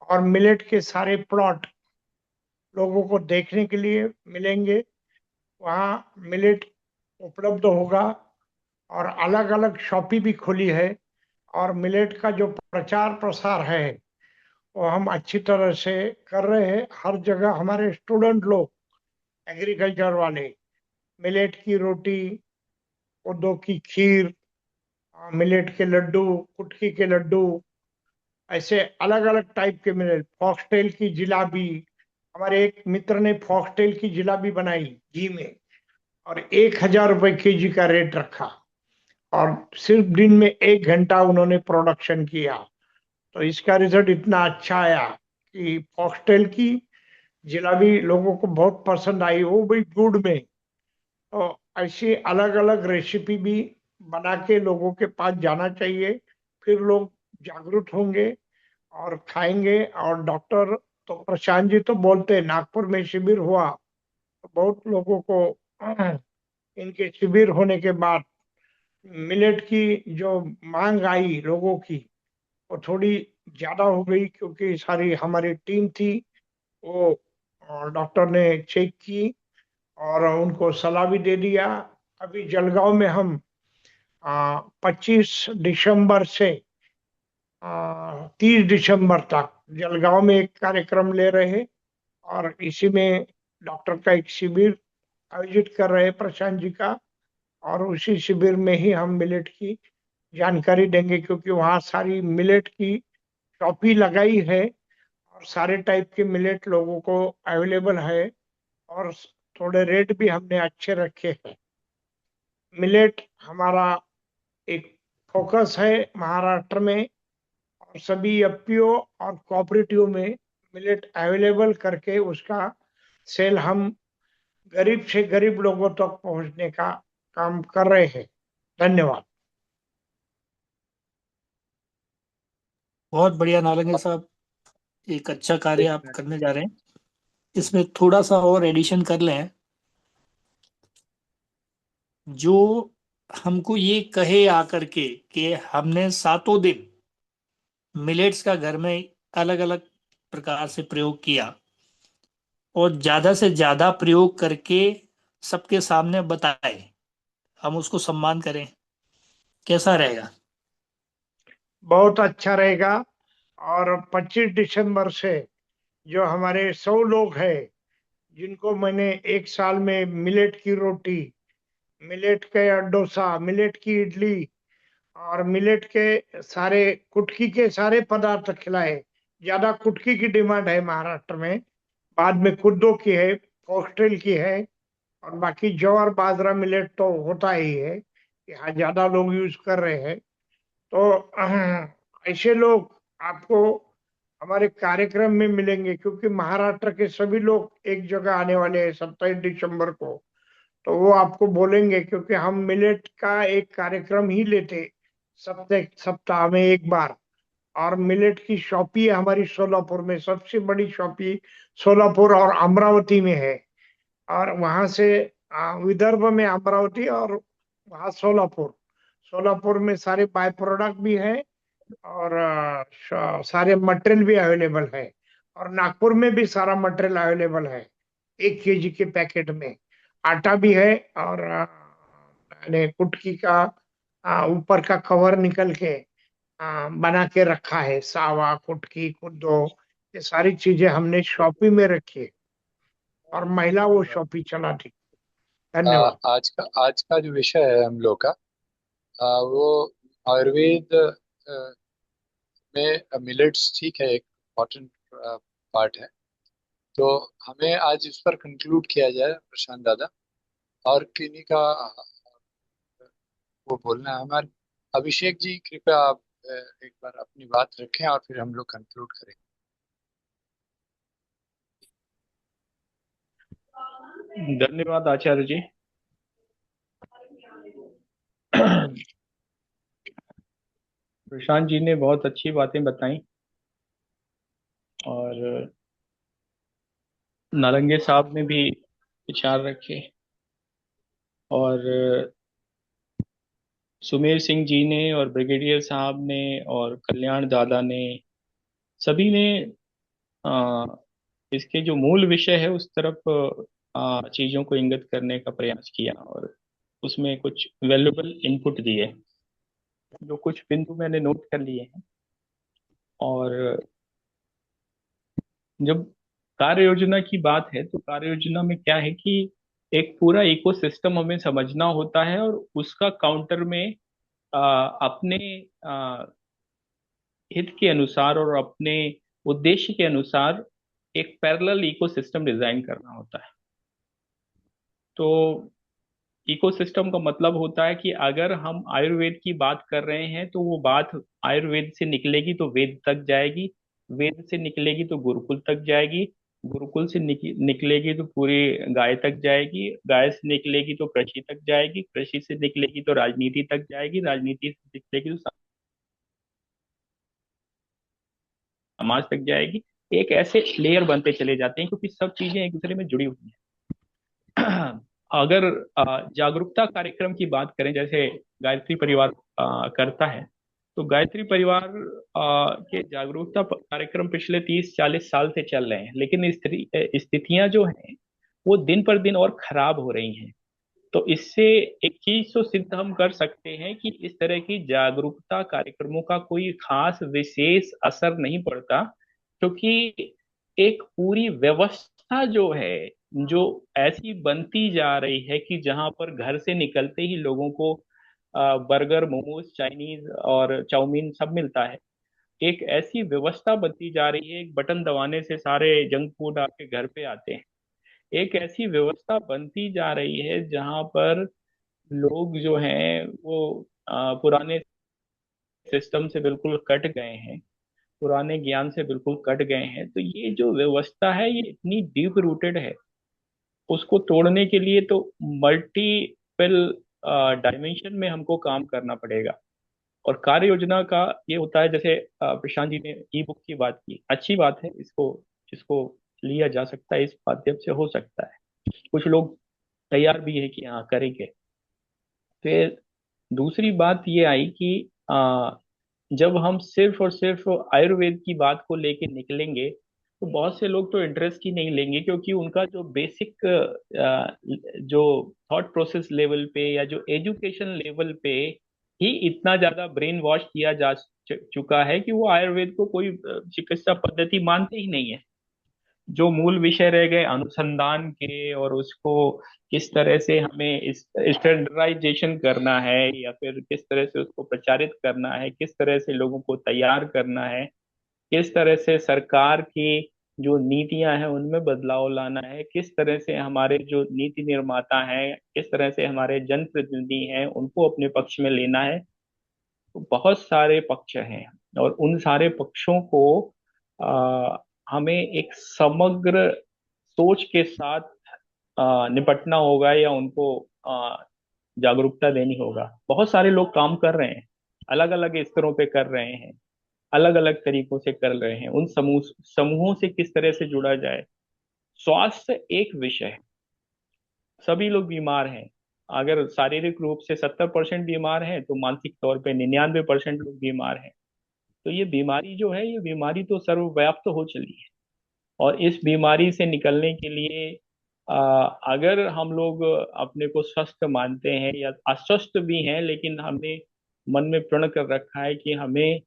Speaker 11: और मिलेट के सारे प्लॉट लोगों को देखने के लिए मिलेंगे। वहाँ मिलेट उपलब्ध होगा और अलग अलग शॉपी भी खुली है। और मिलेट का जो प्रचार प्रसार है वो हम अच्छी तरह से कर रहे हैं। हर जगह हमारे स्टूडेंट लोग, एग्रीकल्चर वाले, मिलेट की रोटी, उड़द की खीर, मिलेट के लड्डू, कुटकी के लड्डू, ऐसे अलग अलग टाइप के मिलेट, फॉक्सटेल की जिलाबी। हमारे एक मित्र ने फॉक्सटेल की जिलाबी बनाई घी में, और 1,000 रुपए केजी का रेट रखा, और सिर्फ दिन में 1 घंटा उन्होंने प्रोडक्शन किया। तो इसका रिजल्ट इतना अच्छा आया कि फॉक्सटेल की जिलाबी लोगों को बहुत पसंद आई, वो भी गुड़ में। तो ऐसी अलग अलग रेसिपी भी बना के लोगों के पास जाना चाहिए, फिर लोग जागरूक होंगे और खाएंगे। और डॉक्टर तो प्रशांत जी तो बोलते हैं, नागपुर में शिविर हुआ तो बहुत लोगों को इनके शिविर होने के बाद मिलेट की जो मांग आई लोगों की, वो थोड़ी ज्यादा हो गई, क्योंकि सारी हमारी टीम थी, वो डॉक्टर ने चेक की और उनको सलाह भी दे दिया। अभी जलगांव में हम 25 दिसंबर से 30 दिसंबर तक जलगांव में एक कार्यक्रम ले रहे हैं, और इसी में डॉक्टर का एक शिविर आयोजित कर रहे हैं प्रशांत जी का। और उसी शिविर में ही हम मिलेट की जानकारी देंगे, क्योंकि वहाँ सारी मिलेट की टॉपी लगाई है, और सारे टाइप के मिलेट लोगों को अवेलेबल है, और थोड़े रेट भी हमने अच्छे रखे हैं। मिलेट हमारा एक फोकस है महाराष्ट्र में, और सभी एफपीओ और कोऑपरेटिव में मिलेट अवेलेबल करके उसका सेल हम गरीब से गरीब लोगों तक पहुंचने का काम कर रहे हैं। धन्यवाद।
Speaker 2: बहुत बढ़िया नालंगे साहब, एक अच्छा कार्य आप करने जा रहे हैं। इसमें थोड़ा सा और एडिशन कर लें, जो हमको ये कहे आकर के कि हमने 7 दिन मिलेट्स का घर में अलग अलग प्रकार से प्रयोग किया, और ज्यादा से ज्यादा प्रयोग करके सबके सामने बताए, हम उसको सम्मान करें, कैसा रहेगा?
Speaker 11: बहुत अच्छा रहेगा। और 25 दिसंबर से जो हमारे 100 लोग हैं, जिनको मैंने एक साल में मिलेट की रोटी, मिलेट के डोसा, मिलेट की इडली और मिलेट के सारे कुटकी के सारे पदार्थ खिलाए। ज्यादा कुटकी की डिमांड है महाराष्ट्र में, बाद में कुद्दो की है, फॉक्सटेल की है, और बाकी जौ और बाजरा मिलेट तो होता ही है, यहाँ ज्यादा लोग यूज कर रहे हैं। तो ऐसे लोग आपको हमारे कार्यक्रम में मिलेंगे, क्योंकि महाराष्ट्र के सभी लोग एक जगह आने वाले हैं 27 दिसंबर को। तो वो आपको बोलेंगे, क्योंकि हम मिलेट का एक कार्यक्रम ही लेते सप्ताह में एक बार। और मिलेट की शॉपी है हमारी सोलापुर में, सबसे बड़ी शॉपी सोलापुर और अमरावती में है। और वहां से विदर्भ में अमरावती, और वहाँ सोलापुर। सोलापुर में सारे बाय प्रोडक्ट भी है, और सारे मटेरियल भी अवेलेबल है। और नागपुर में भी सारा मटेरियल अवेलेबल है 1 केजी के पैकेट में। आटा भी है, और मैंने कुटकी का ऊपर का कवर निकल के बना के रखा है। सावा, कुटकी, कुद्दो, ये सारी चीजें हमने शॉपी में रखी है, और महिला वो शॉपी चलाती। धन्यवाद।
Speaker 5: आज का जो विषय है हम लोग का, वो आयुर्वेद में मिलेट्स ठीक है, एक इम्पोर्टेंट पार्ट है। तो हमें आज इस पर कंक्लूड किया जाए प्रशांत दादा, और किन्हीं का वो बोलना है हमारे। अभिषेक जी कृपया आप एक बार अपनी बात रखें और फिर हम लोग कंक्लूड करें।
Speaker 1: धन्यवाद आचार्य जी। प्रशांत जी ने बहुत अच्छी बातें बताई, और नालंगे साहब ने भी विचार रखे, और सुमेर सिंह जी ने और ब्रिगेडियर साहब ने और कल्याण दादा ने, सभी ने आ, इसके जो मूल विषय है उस तरफ चीजों को इंगित करने का प्रयास किया, और उसमें कुछ वैल्यूबल इनपुट दिए, जो कुछ बिंदु मैंने नोट कर लिए हैं। और जब कार्य योजना की बात है तो कार्य योजना में क्या है कि एक पूरा इकोसिस्टम हमें समझना होता है और उसका काउंटर में अपने आ, हित के अनुसार और अपने उद्देश्य के अनुसार एक पैरेलल इकोसिस्टम डिजाइन करना होता है। तो इकोसिस्टम का मतलब होता है कि अगर हम आयुर्वेद की बात कर रहे हैं तो वो बात आयुर्वेद से निकलेगी तो वेद तक जाएगी, वेद से निकलेगी तो गुरुकुल तक जाएगी, गुरुकुल से निकलेगी तो पूरी गाय तक जाएगी, गाय से निकलेगी तो कृषि तक जाएगी, कृषि से निकलेगी तो राजनीति तक जाएगी, राजनीति से निकलेगी तो समाज तक जाएगी। एक ऐसे लेयर बनते चले जाते हैं क्योंकि सब चीजें एक दूसरे में जुड़ी हुई हैं। अगर जागरूकता कार्यक्रम की बात करें जैसे गायत्री परिवार करता है, तो गायत्री परिवार के जागरूकता कार्यक्रम पिछले 30-40 साल से चल रहे हैं, लेकिन स्थितियां जो हैं वो दिन पर दिन और खराब हो रही हैं। तो इससे एक चीज तो सिद्ध हम कर सकते हैं कि इस तरह की जागरूकता कार्यक्रमों का कोई खास विशेष असर नहीं पड़ता, क्योंकि एक पूरी व्यवस्था जो है जो ऐसी बनती जा रही है कि जहां पर घर से निकलते ही लोगों को बर्गर, मोमोज, चाइनीज और चाउमीन सब मिलता है। एक ऐसी व्यवस्था बनती जा रही है, एक बटन दबाने से सारे जंक फूड आपके घर पे आते हैं। एक ऐसी व्यवस्था बनती जा रही है जहां पर लोग जो हैं वो पुराने सिस्टम से बिल्कुल कट गए हैं, पुराने ज्ञान से बिल्कुल कट गए हैं। तो ये जो व्यवस्था है ये इतनी डीप रूटेड है, उसको तोड़ने के लिए तो मल्टीपल डायमेंशन में हमको काम करना पड़ेगा। और कार्य योजना का ये होता है, जैसे प्रशांत जी ने ई बुक की बात की, अच्छी बात है, इसको लिया जा सकता है, इस माध्यम से हो सकता है। कुछ लोग तैयार भी है कि हाँ करेंगे। फिर दूसरी बात ये आई कि जब हम सिर्फ और सिर्फ आयुर्वेद की बात को लेके निकलेंगे तो बहुत से लोग तो इंटरेस्ट ही नहीं लेंगे, क्योंकि उनका जो बेसिक जो थॉट प्रोसेस लेवल पे या जो एजुकेशन लेवल पे ही इतना ज्यादा ब्रेन वॉश किया जा चुका है कि वो आयुर्वेद को कोई चिकित्सा पद्धति मानते ही नहीं है। जो मूल विषय रह गए अनुसंधान के और उसको किस तरह से हमें स्टैंडर्डाइजेशन करना है या फिर किस तरह से उसको प्रचारित करना है, किस तरह से लोगों को तैयार करना है, किस तरह से सरकार की जो नीतियां हैं उनमें बदलाव लाना है, किस तरह से हमारे जो नीति निर्माता हैं, किस तरह से हमारे जनप्रतिनिधि हैं उनको अपने पक्ष में लेना है। तो बहुत सारे पक्ष हैं और उन सारे पक्षों को हमें एक समग्र सोच के साथ निपटना होगा या उनको जागरूकता देनी होगा। बहुत सारे लोग काम कर रहे हैं, अलग अलग स्तरों पे कर रहे हैं, अलग अलग तरीकों से कर रहे हैं। उन समूहों से किस तरह से जुड़ा जाए। स्वास्थ्य एक विषय है, सभी लोग बीमार हैं। अगर शारीरिक रूप से 70% बीमार हैं तो मानसिक तौर पे 99% लोग बीमार हैं। तो ये बीमारी जो है ये बीमारी तो सर्वव्याप्त हो चली है। और इस बीमारी से निकलने के लिए अगर हम लोग अपने को स्वस्थ मानते हैं या अस्वस्थ भी हैं, लेकिन हमने मन में प्रण कर रखा है कि हमें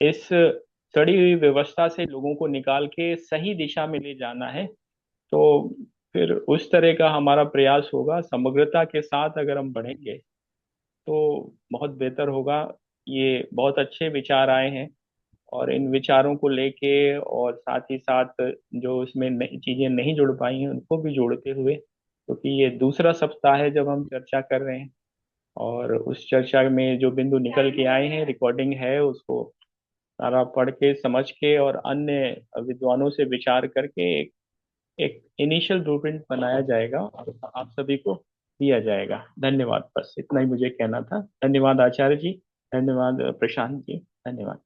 Speaker 1: इस सड़ी हुई व्यवस्था से लोगों को निकाल के सही दिशा में ले जाना है, तो फिर उस तरह का हमारा प्रयास होगा। समग्रता के साथ अगर हम बढ़ेंगे तो बहुत बेहतर होगा। ये बहुत अच्छे विचार आए हैं और इन विचारों को लेके और साथ ही साथ जो इसमें चीजें नहीं जुड़ पाई हैं उनको भी जोड़ते हुए, क्योंकि ये दूसरा सप्ताह है जब हम चर्चा कर रहे हैं और उस चर्चा में जो बिंदु निकल के आए हैं रिकॉर्डिंग है उसको सारा पढ़ के समझ के और अन्य विद्वानों से विचार करके एक इनिशियल ब्लूप्रिंट बनाया जाएगा और आप सभी को दिया जाएगा। धन्यवाद, बस इतना ही मुझे कहना था। धन्यवाद आचार्य जी, धन्यवाद प्रशांत जी, धन्यवाद।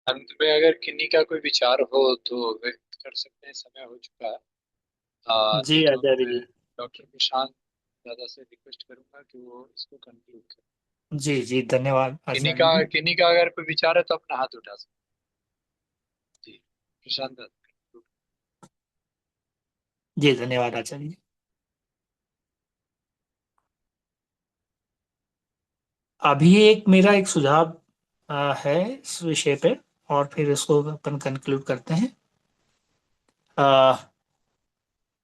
Speaker 5: अंत में अगर किन्हीं का कोई विचार हो तो व्यक्त कर सकते हैं, समय हो चुका है।
Speaker 2: जी
Speaker 5: तो
Speaker 2: आचार्य
Speaker 5: मैं
Speaker 2: जी।
Speaker 5: डॉक्टर प्रशांत दादा से रिक्वेस्ट करूंगा कि वो इसको कंक्लूड करें।
Speaker 2: जी जी धन्यवाद आचार्य जी।
Speaker 5: किन्हीं का अगर कोई विचार है तो अपना हाथ उठा सकते हैं। जी प्रशांत दादा।
Speaker 2: जी धन्यवाद आचार्य जी। अभी एक मेरा एक सुझाव है इस विषय पे, और फिर इसको अपन कंक्लूड करते हैं। आ,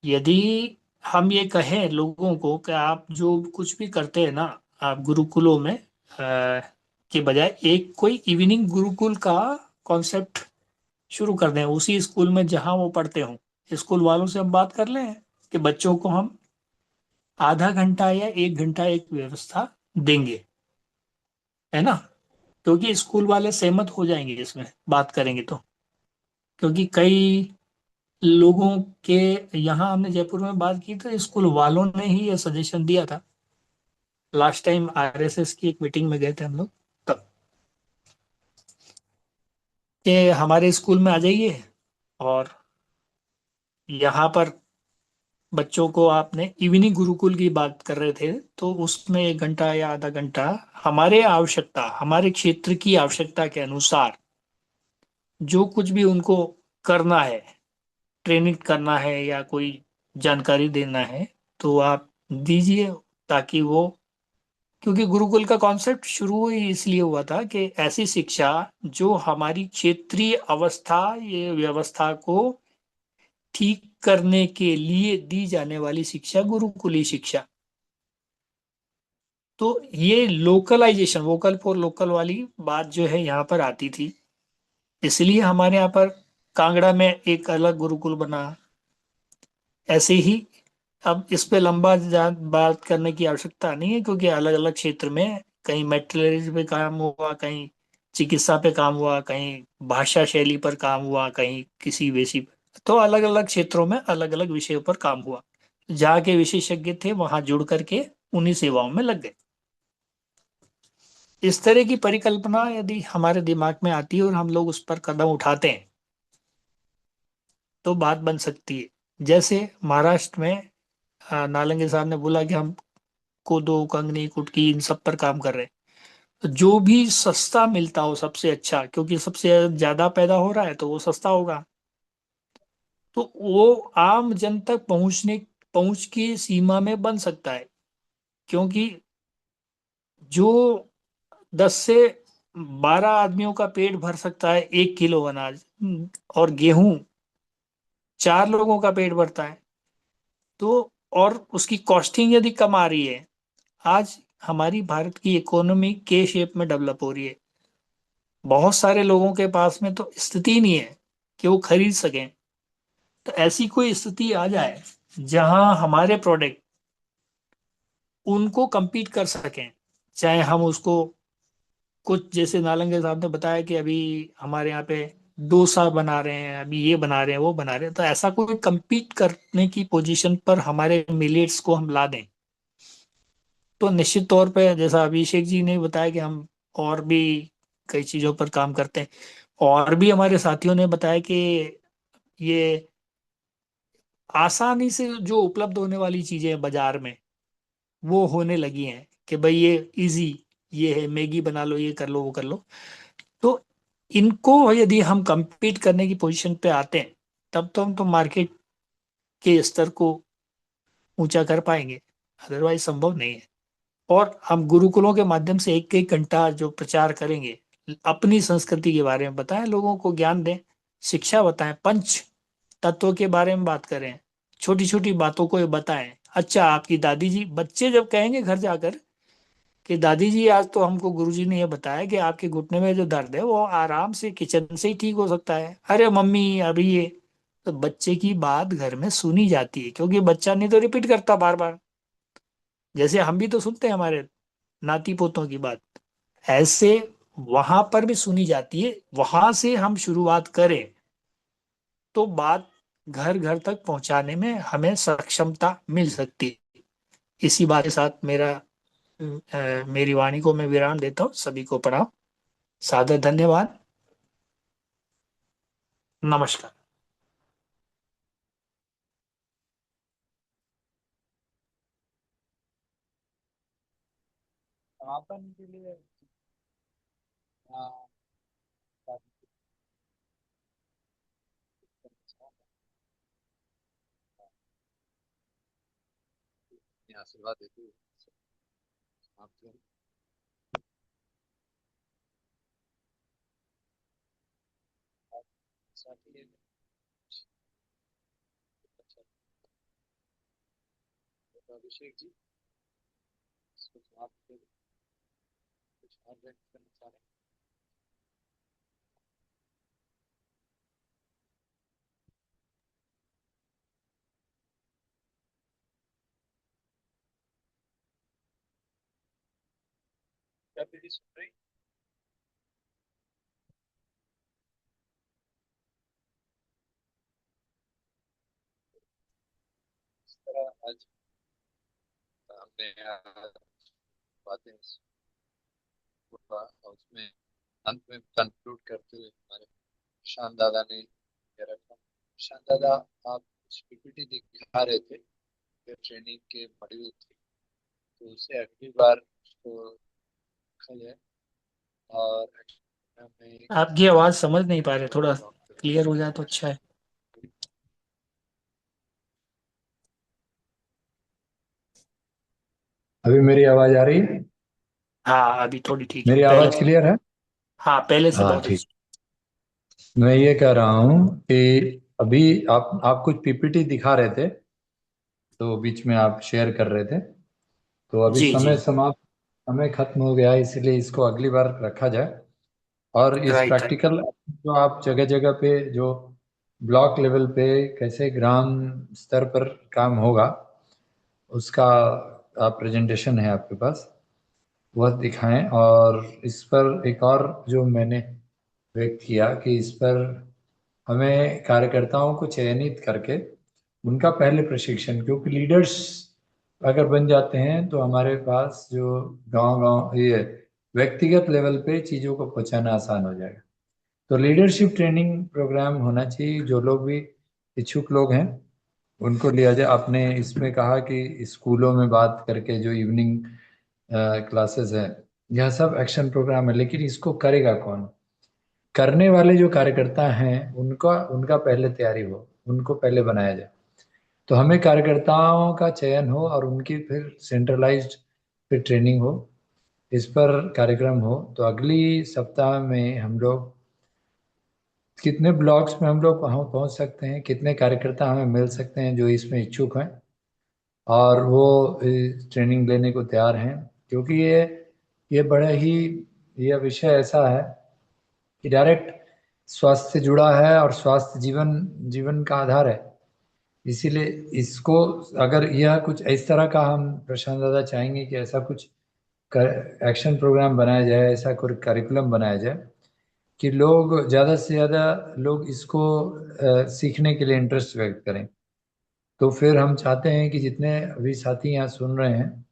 Speaker 2: यदि हम ये कहें लोगों को कि आप जो कुछ भी करते हैं ना, आप गुरुकुलों में के बजाय एक कोई इवनिंग गुरुकुल का कॉन्सेप्ट शुरू कर दें उसी स्कूल में जहां वो पढ़ते हों। स्कूल वालों से हम बात कर लें कि बच्चों को हम आधा घंटा या 1 घंटा एक व्यवस्था देंगे, है ना। क्योंकि स्कूल वाले सहमत हो जाएंगे इसमें बात करेंगे तो। क्योंकि कई लोगों के, यहाँ हमने जयपुर में बात की तो स्कूल वालों ने ही ये सजेशन दिया था। लास्ट टाइम आरएसएस की एक मीटिंग में गए थे हम लोग, तब कि हमारे स्कूल में आ जाइए, और यहाँ पर बच्चों को, आपने इवनिंग गुरुकुल की बात कर रहे थे, तो उसमें 1 घंटा या आधा घंटा हमारे आवश्यकता, हमारे क्षेत्र की आवश्यकता के अनुसार जो कुछ भी उनको करना है, ट्रेनिंग करना है या कोई जानकारी देना है, तो आप दीजिए, ताकि वो, क्योंकि गुरुकुल का कॉन्सेप्ट शुरू ही इसलिए हुआ था कि ऐसी शिक्षा जो हमारी क्षेत्रीय अवस्था, ये व्यवस्था को ठीक करने के लिए दी जाने वाली शिक्षा गुरुकुली शिक्षा। तो ये लोकलाइजेशन, वोकल फॉर लोकल वाली बात जो है यहाँ पर आती थी, इसलिए हमारे यहाँ पर कांगड़ा में एक अलग गुरुकुल बना। ऐसे ही अब इस पे लंबा बात करने की आवश्यकता नहीं है, क्योंकि अलग अलग क्षेत्र में कहीं मेट्रोलॉजी पे काम हुआ, कहीं चिकित्सा पे काम हुआ, कहीं भाषा शैली पर काम हुआ, कहीं किसी वैसी, तो अलग अलग क्षेत्रों में अलग अलग विषयों पर काम हुआ। जहाँ के विशेषज्ञ थे वहां जुड़ करके उन्हीं सेवाओं में लग गए। इस तरह की परिकल्पना यदि हमारे दिमाग में आती है और हम लोग उस पर कदम उठाते हैं, तो बात बन सकती है। जैसे महाराष्ट्र में नालंगे साहब ने बोला कि हम कोदो, कंगनी, कुटकी, इन सब पर काम कर रहे हैं। तो जो भी सस्ता मिलता हो सबसे अच्छा, क्योंकि सबसे ज्यादा पैदा हो रहा है तो वो सस्ता होगा, तो वो आम जन तक पहुंच की सीमा में बन सकता है। क्योंकि जो 10 से 12 आदमियों का पेट भर सकता है 1 किलो अनाज, और गेहूं 4 लोगों का पेट भरता है, तो और उसकी कॉस्टिंग यदि कम आ रही है, आज हमारी भारत की इकोनॉमी के शेप में डेवलप हो रही है, बहुत सारे लोगों के पास में तो स्थिति नहीं है कि वो खरीद सकें। तो ऐसी कोई स्थिति आ जाए जहां हमारे प्रोडक्ट उनको compete कर सकें, चाहे हम उसको कुछ, जैसे नालंगे साहब ने बताया कि अभी हमारे यहाँ पे डोसा बना रहे हैं, अभी ये बना रहे हैं, वो बना रहे हैं, तो ऐसा कोई compete करने की पोजीशन पर हमारे मिलेट्स को हम ला दें, तो निश्चित तौर पे, जैसा अभिषेक जी ने बताया कि हम और भी कई चीजों पर काम करते हैं, और भी हमारे साथियों ने बताया कि ये आसानी से जो उपलब्ध होने वाली चीजें हैं बाजार में, वो होने लगी हैं कि भाई ये इजी, ये है, मैगी बना लो, ये कर लो, वो कर लो। तो इनको यदि हम compete करने की पोजीशन पे आते हैं, तब तो हम तो मार्केट के स्तर को ऊंचा कर पाएंगे, अदरवाइज संभव नहीं है। और हम गुरुकुलों के माध्यम से 1 1 घंटा जो प्रचार करेंगे, अपनी संस्कृति के बारे में बताएं, लोगों को ज्ञान दें, शिक्षा बताएं, पंच तत्व के बारे में बात करें, छोटी छोटी बातों को ये बताएं। अच्छा, आपकी दादी जी, बच्चे जब कहेंगे घर जाकर कि दादी जी आज तो हमको गुरुजी ने ये बताया कि आपके घुटने में जो दर्द है वो आराम से किचन से ही ठीक हो सकता है, अरे मम्मी अभी ये, तो बच्चे की बात घर में सुनी जाती है, क्योंकि बच्चा नहीं तो रिपीट करता बार बार, जैसे हम भी तो सुनते हैं हमारे नाती पोतों की बात, ऐसे वहां पर भी सुनी जाती है। वहां से हम शुरुआत करें तो बात घर घर तक पहुंचाने में हमें सक्षमता मिल सकती है। इसी बात के साथ मेरी वाणी को मैं विराम देता हूँ। सभी को प्रणाम, सादर धन्यवाद, नमस्कार।
Speaker 3: समापन के लिए
Speaker 5: आशीर्वाद देते हुए समाप्त करें। अभिषेक जी आप कुछ और व्यक्त करना चाह रहे हैं? क्या दीदी सुन रही? इस तरह आज हमने बातें हुआ और उसमें अंत में कंक्लूड करते हुए हमारे प्रशांत दादा ने ये रखा। प्रशांत दादा, आप कुछ पीपीटी दिखा रहे थे, ट्रेनिंग के मॉड्यूल थे, तो उसे अगली बार उसको रखा जाए। और हमें
Speaker 2: आपकी आवाज समझ नहीं पा रहे, थोड़ा क्लियर हो जाए तो अच्छा है।
Speaker 5: अभी मेरी आवाज आ रही है?
Speaker 2: हाँ, अभी थोड़ी ठीक है,
Speaker 5: मेरी
Speaker 2: पहले
Speaker 5: आवाज क्लियर है?
Speaker 2: हाँ, पहले से
Speaker 5: हाँ
Speaker 2: बहुत
Speaker 5: ठीक।
Speaker 2: अच्छी।
Speaker 5: मैं ये कह रहा हूँ कि अभी आप कुछ पीपीटी दिखा रहे थे, तो बीच में आप शेयर कर रहे थे, तो अभी
Speaker 2: जी जी।
Speaker 5: समय खत्म हो गया है, इसलिए इसको अगली बार रखा जाए। और इस
Speaker 2: राइट राइट।
Speaker 5: प्रैक्टिकल जो आप जगह जगह पे जो ब्लॉक लेवल पे कैसे ग्राम स्तर पर काम होगा, उसका आप प्रेजेंटेशन है आपके पास, वह दिखाएं। और इस पर एक और जो मैंने व्यक्त किया कि इस पर हमें कार्यकर्ताओं को चयनित करके उनका पहले प्रशिक्षण, क्योंकि लीडर्स अगर बन जाते हैं तो हमारे पास जो गांव गांव ये व्यक्तिगत लेवल पे चीज़ों को पहुंचाना आसान हो जाएगा। तो लीडरशिप ट्रेनिंग प्रोग्राम होना चाहिए। जो लोग भी इच्छुक लोग हैं उनको लिया जाए। आपने इसमें कहा कि स्कूलों में बात करके जो इवनिंग क्लासेस है, यह सब एक्शन प्रोग्राम है, लेकिन इसको करेगा कौन? करने वाले जो कार्यकर्ता हैं उनका उनका पहले तैयारी हो, उनको पहले बनाया जाए। तो हमें कार्यकर्ताओं का चयन हो और उनकी फिर सेंट्रलाइज्ड फिर ट्रेनिंग हो, इस पर कार्यक्रम हो। तो अगली सप्ताह में हम लोग कितने ब्लॉक्स में हम लोग पहुंच सकते हैं, कितने कार्यकर्ता हमें मिल सकते हैं जो इसमें इच्छुक हैं और वो ट्रेनिंग लेने को तैयार हैं। क्योंकि ये बड़ा ही यह विषय ऐसा है कि डायरेक्ट स्वास्थ्य से जुड़ा है और स्वास्थ्य जीवन जीवन का आधार है। इसीलिए इसको अगर यह कुछ इस तरह का हम प्रशांत दादा चाहेंगे कि ऐसा कुछ एक्शन प्रोग्राम बनाया जाए, ऐसा कोई करिकुलम बनाया जाए कि लोग ज़्यादा से ज़्यादा लोग इसको सीखने के लिए इंटरेस्ट व्यक्त करें। तो फिर हम चाहते हैं कि जितने अभी साथी यहाँ सुन रहे हैं,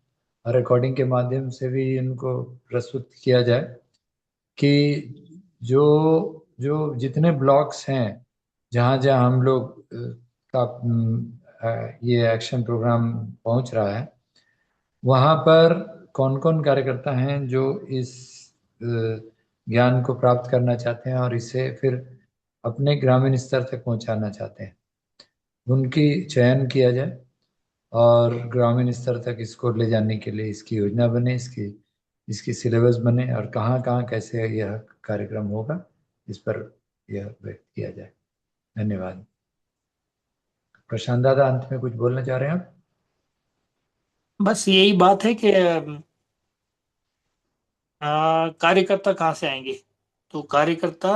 Speaker 5: रिकॉर्डिंग के माध्यम से भी इनको प्रस्तुत किया जाए कि जो जो जितने ब्लॉक्स हैं जहाँ जहाँ हम लोग ये एक्शन प्रोग्राम पहुँच रहा है, वहाँ पर कौन कौन कार्यकर्ता हैं जो इस अ, ज्ञान को प्राप्त करना चाहते हैं और इसे फिर अपने ग्रामीण स्तर तक पहुँचाना चाहते हैं, उनकी चयन किया जाए और ग्रामीण स्तर तक इसको ले जाने के लिए इसकी योजना बने, इसकी इसकी सिलेबस बने और कहाँ कहाँ कैसे यह कार्यक्रम होगा, इस पर यह व्यक्त किया जाए। धन्यवाद। प्रशांत दादा, अंत में कुछ बोलना चाह रहे हैं आप?
Speaker 2: बस यही बात है कि कार्यकर्ता कहाँ से आएंगे? तो कार्यकर्ता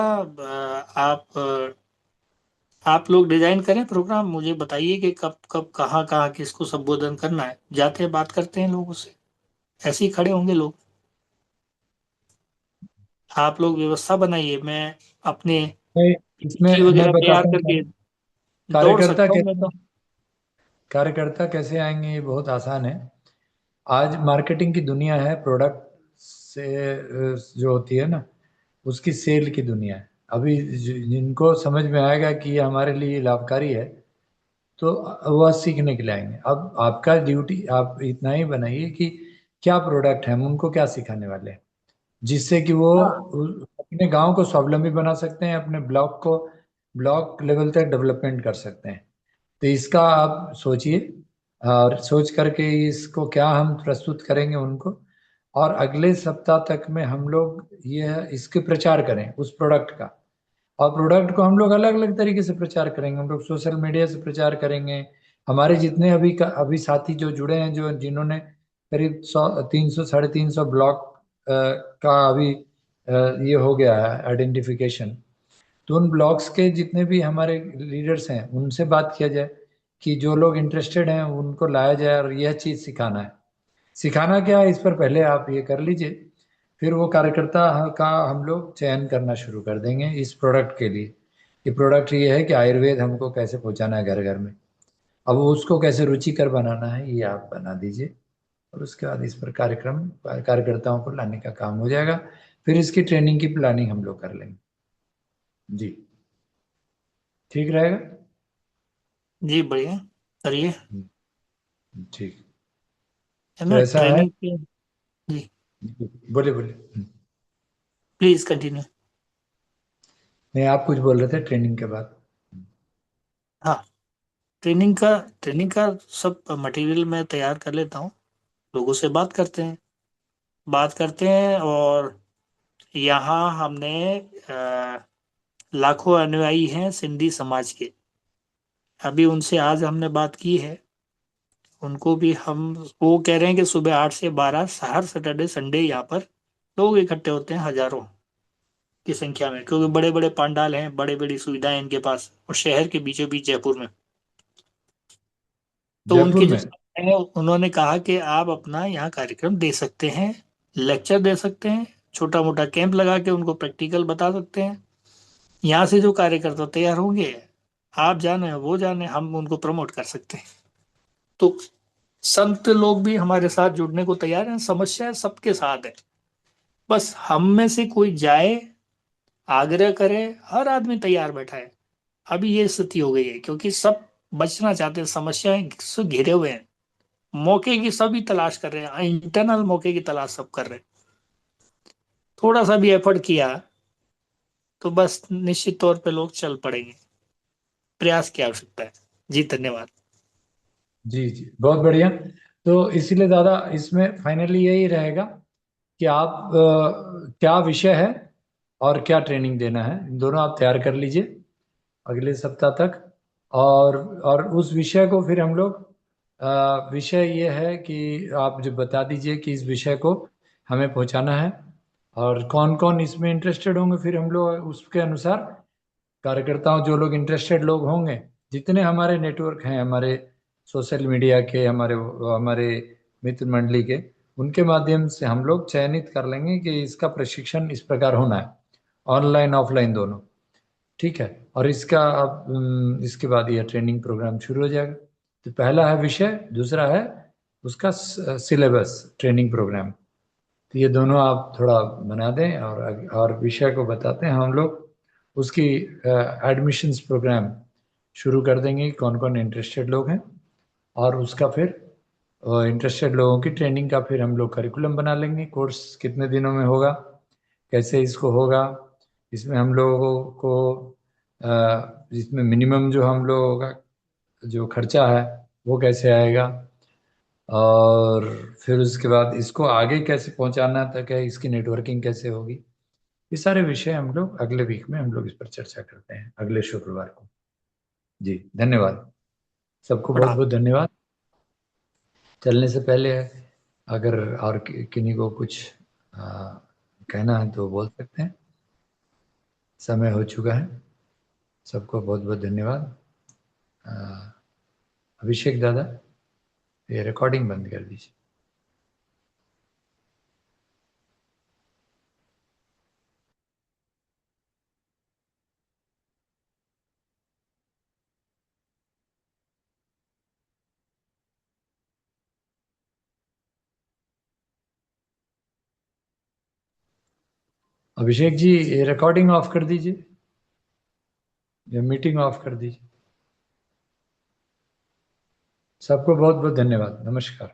Speaker 2: आप लोग डिजाइन करें प्रोग्राम, मुझे बताइए कि कब कब कहाँ कहाँ किसको संबोधन करना है, जाते हैं बात करते हैं लोगों से, ऐसे ही खड़े होंगे लोग। आप लोग व्यवस्था बनाइए, मैं अपने
Speaker 5: मैं
Speaker 2: PPT
Speaker 5: मैं
Speaker 2: वगैरह तैयार
Speaker 5: बताता हूँ
Speaker 2: करके दौड़
Speaker 5: कार्यकर्ता
Speaker 2: सकता हूँ मैं
Speaker 5: कैसे
Speaker 2: तो।
Speaker 5: कार्यकर्ता कैसे आएंगे, ये बहुत आसान है। आज मार्केटिंग की दुनिया है, प्रोडक्ट से जो होती है ना, उसकी सेल की दुनिया है। अभी जिनको समझ में आएगा कि ये हमारे लिए लाभकारी है, तो वह सीखने के लिए आएंगे। अब आपका ड्यूटी आप इतना ही बनाइए कि क्या प्रोडक्ट है, हम उनको क्या सिखाने वाले हैं, जिससे कि वो
Speaker 2: हाँ
Speaker 5: अपने गांव को स्वावलंबी बना सकते हैं, अपने ब्लॉक को ब्लॉक लेवल तक डेवलपमेंट कर सकते हैं। तो इसका आप सोचिए और सोच करके इसको क्या हम प्रस्तुत करेंगे उनको, और अगले सप्ताह तक में हम लोग यह इसके प्रचार करें उस प्रोडक्ट का, और प्रोडक्ट को हम लोग अलग अलग तरीके से प्रचार करेंगे। हम लोग सोशल मीडिया से प्रचार करेंगे। हमारे जितने अभी साथी जो जुड़े हैं, जो जिन्होंने करीब 100 300 350 ब्लॉक का अभी ये हो गया है आइडेंटिफिकेशन। तो उन ब्लॉग्स के जितने भी हमारे लीडर्स हैं उनसे बात किया जाए कि जो लोग इंटरेस्टेड हैं उनको लाया जाए और यह चीज़ सिखाना है। सिखाना क्या है इस पर पहले आप ये कर लीजिए, फिर वो कार्यकर्ता का हम लोग चयन करना शुरू कर देंगे इस प्रोडक्ट के लिए। ये प्रोडक्ट ये है कि आयुर्वेद हमको कैसे पहुंचाना है घर घर में। अब उसको कैसे रुचिकर बनाना है ये आप बना दीजिए, और उसके बाद इस पर कार्यकर्ताओं को लाने का काम हो जाएगा। फिर इसकी ट्रेनिंग की प्लानिंग हम लोग कर लेंगे। जी, ठीक रहेगा।
Speaker 2: जी बढ़िया, करिए।
Speaker 5: ठीक।
Speaker 2: है
Speaker 5: तो
Speaker 2: ना
Speaker 5: ऐसा है।
Speaker 2: ट्रेनिंग के। जी
Speaker 5: बोले बोले।
Speaker 2: Please continue.
Speaker 5: नहीं, आप कुछ बोल रहे थे ट्रेनिंग के बाद।
Speaker 2: हाँ, ट्रेनिंग का सब मटेरियल मैं तैयार कर लेता हूँ। लोगों से बात करते हैं और यहाँ हमने लाखों अनुयायी हैं सिंधी समाज के। अभी उनसे आज हमने बात की है। उनको भी हम वो कह रहे हैं कि सुबह 8 से 12 हर सैटरडे संडे यहाँ पर लोग इकट्ठे होते हैं हजारों की संख्या में, क्योंकि बड़े बड़े पंडाल हैं, बड़े बड़ी सुविधाएं इनके पास, और शहर के बीचों बीच जयपुर में। तो
Speaker 5: जयपुर
Speaker 2: उनके जो
Speaker 5: में।
Speaker 2: है उन्होंने कहा कि आप अपना यहाँ कार्यक्रम दे सकते हैं, लेक्चर दे सकते हैं, छोटा मोटा कैंप लगा के उनको प्रैक्टिकल बता सकते हैं। यहाँ से जो कार्यकर्ता तैयार होंगे, आप जाने वो जाने, हम उनको प्रमोट कर सकते हैं। तो संत लोग भी हमारे साथ जुड़ने को तैयार हैं। समस्या सबके साथ है, बस हम में से कोई जाए, आग्रह करे। हर आदमी तैयार बैठा है। अभी ये स्थिति हो गई है क्योंकि सब बचना चाहते हैं, समस्याएं से घिरे हुए हैं। मौके की सभी तलाश कर रहे हैं, इंटरनल मौके की तलाश सब कर रहे हैं। थोड़ा सा भी एफर्ट किया तो बस निश्चित तौर पे लोग चल पड़ेंगे। प्रयास की आवश्यकता है। जी धन्यवाद।
Speaker 5: जी जी, बहुत बढ़िया। तो इसीलिए दादा इसमें फाइनली यही रहेगा कि आप क्या विषय है और क्या ट्रेनिंग देना है, इन दोनों आप तैयार कर लीजिए अगले सप्ताह तक। और उस विषय को फिर हम लोग विषय ये है कि आप जो बता दीजिए कि इस विषय को हमें पहुंचाना है और कौन कौन इसमें इंटरेस्टेड होंगे। फिर हम लोग उसके अनुसार कार्यकर्ताओं, जो लोग इंटरेस्टेड लोग होंगे, जितने हमारे नेटवर्क हैं, हमारे सोशल मीडिया के, हमारे हमारे मित्र मंडली के, उनके माध्यम से हम लोग चयनित कर लेंगे कि इसका प्रशिक्षण इस प्रकार होना है, ऑनलाइन ऑफलाइन दोनों। ठीक है। और इसका अब इसके बाद यह ट्रेनिंग प्रोग्राम शुरू हो जाएगा। तो पहला है विषय, दूसरा है उसका सिलेबस, ट्रेनिंग प्रोग्राम। तो ये दोनों आप थोड़ा बना दें और विषय को बताते हैं हम लोग। उसकी एडमिशन्स प्रोग्राम शुरू कर देंगे, कौन कौन इंटरेस्टेड लोग हैं, और उसका फिर इंटरेस्टेड लोगों की ट्रेनिंग का फिर हम लोग करिकुलम बना लेंगे। कोर्स कितने दिनों में होगा, कैसे इसको होगा, इसमें हम लोगों को इसमें मिनिमम जो हम लोगों का जो खर्चा है वो कैसे आएगा, और फिर उसके बाद इसको आगे कैसे पहुंचाना तक है, इसकी नेटवर्किंग कैसे होगी। ये सारे विषय हम लोग अगले वीक में हम लोग इस पर चर्चा करते हैं, अगले शुक्रवार को। जी धन्यवाद, सबको बहुत
Speaker 2: प्रणाम।
Speaker 5: बहुत धन्यवाद। चलने से पहले अगर और किन्हीं को कुछ कहना है तो बोल सकते हैं। समय हो चुका है। सबको बहुत बहुत धन्यवाद। अ, अभिषेक दादा, ये रिकॉर्डिंग बंद कर दीजिए। अभिषेक जी, ये रिकॉर्डिंग ऑफ कर दीजिए या मीटिंग ऑफ कर दीजिए। सबको बहुत बहुत धन्यवाद। नमस्कार।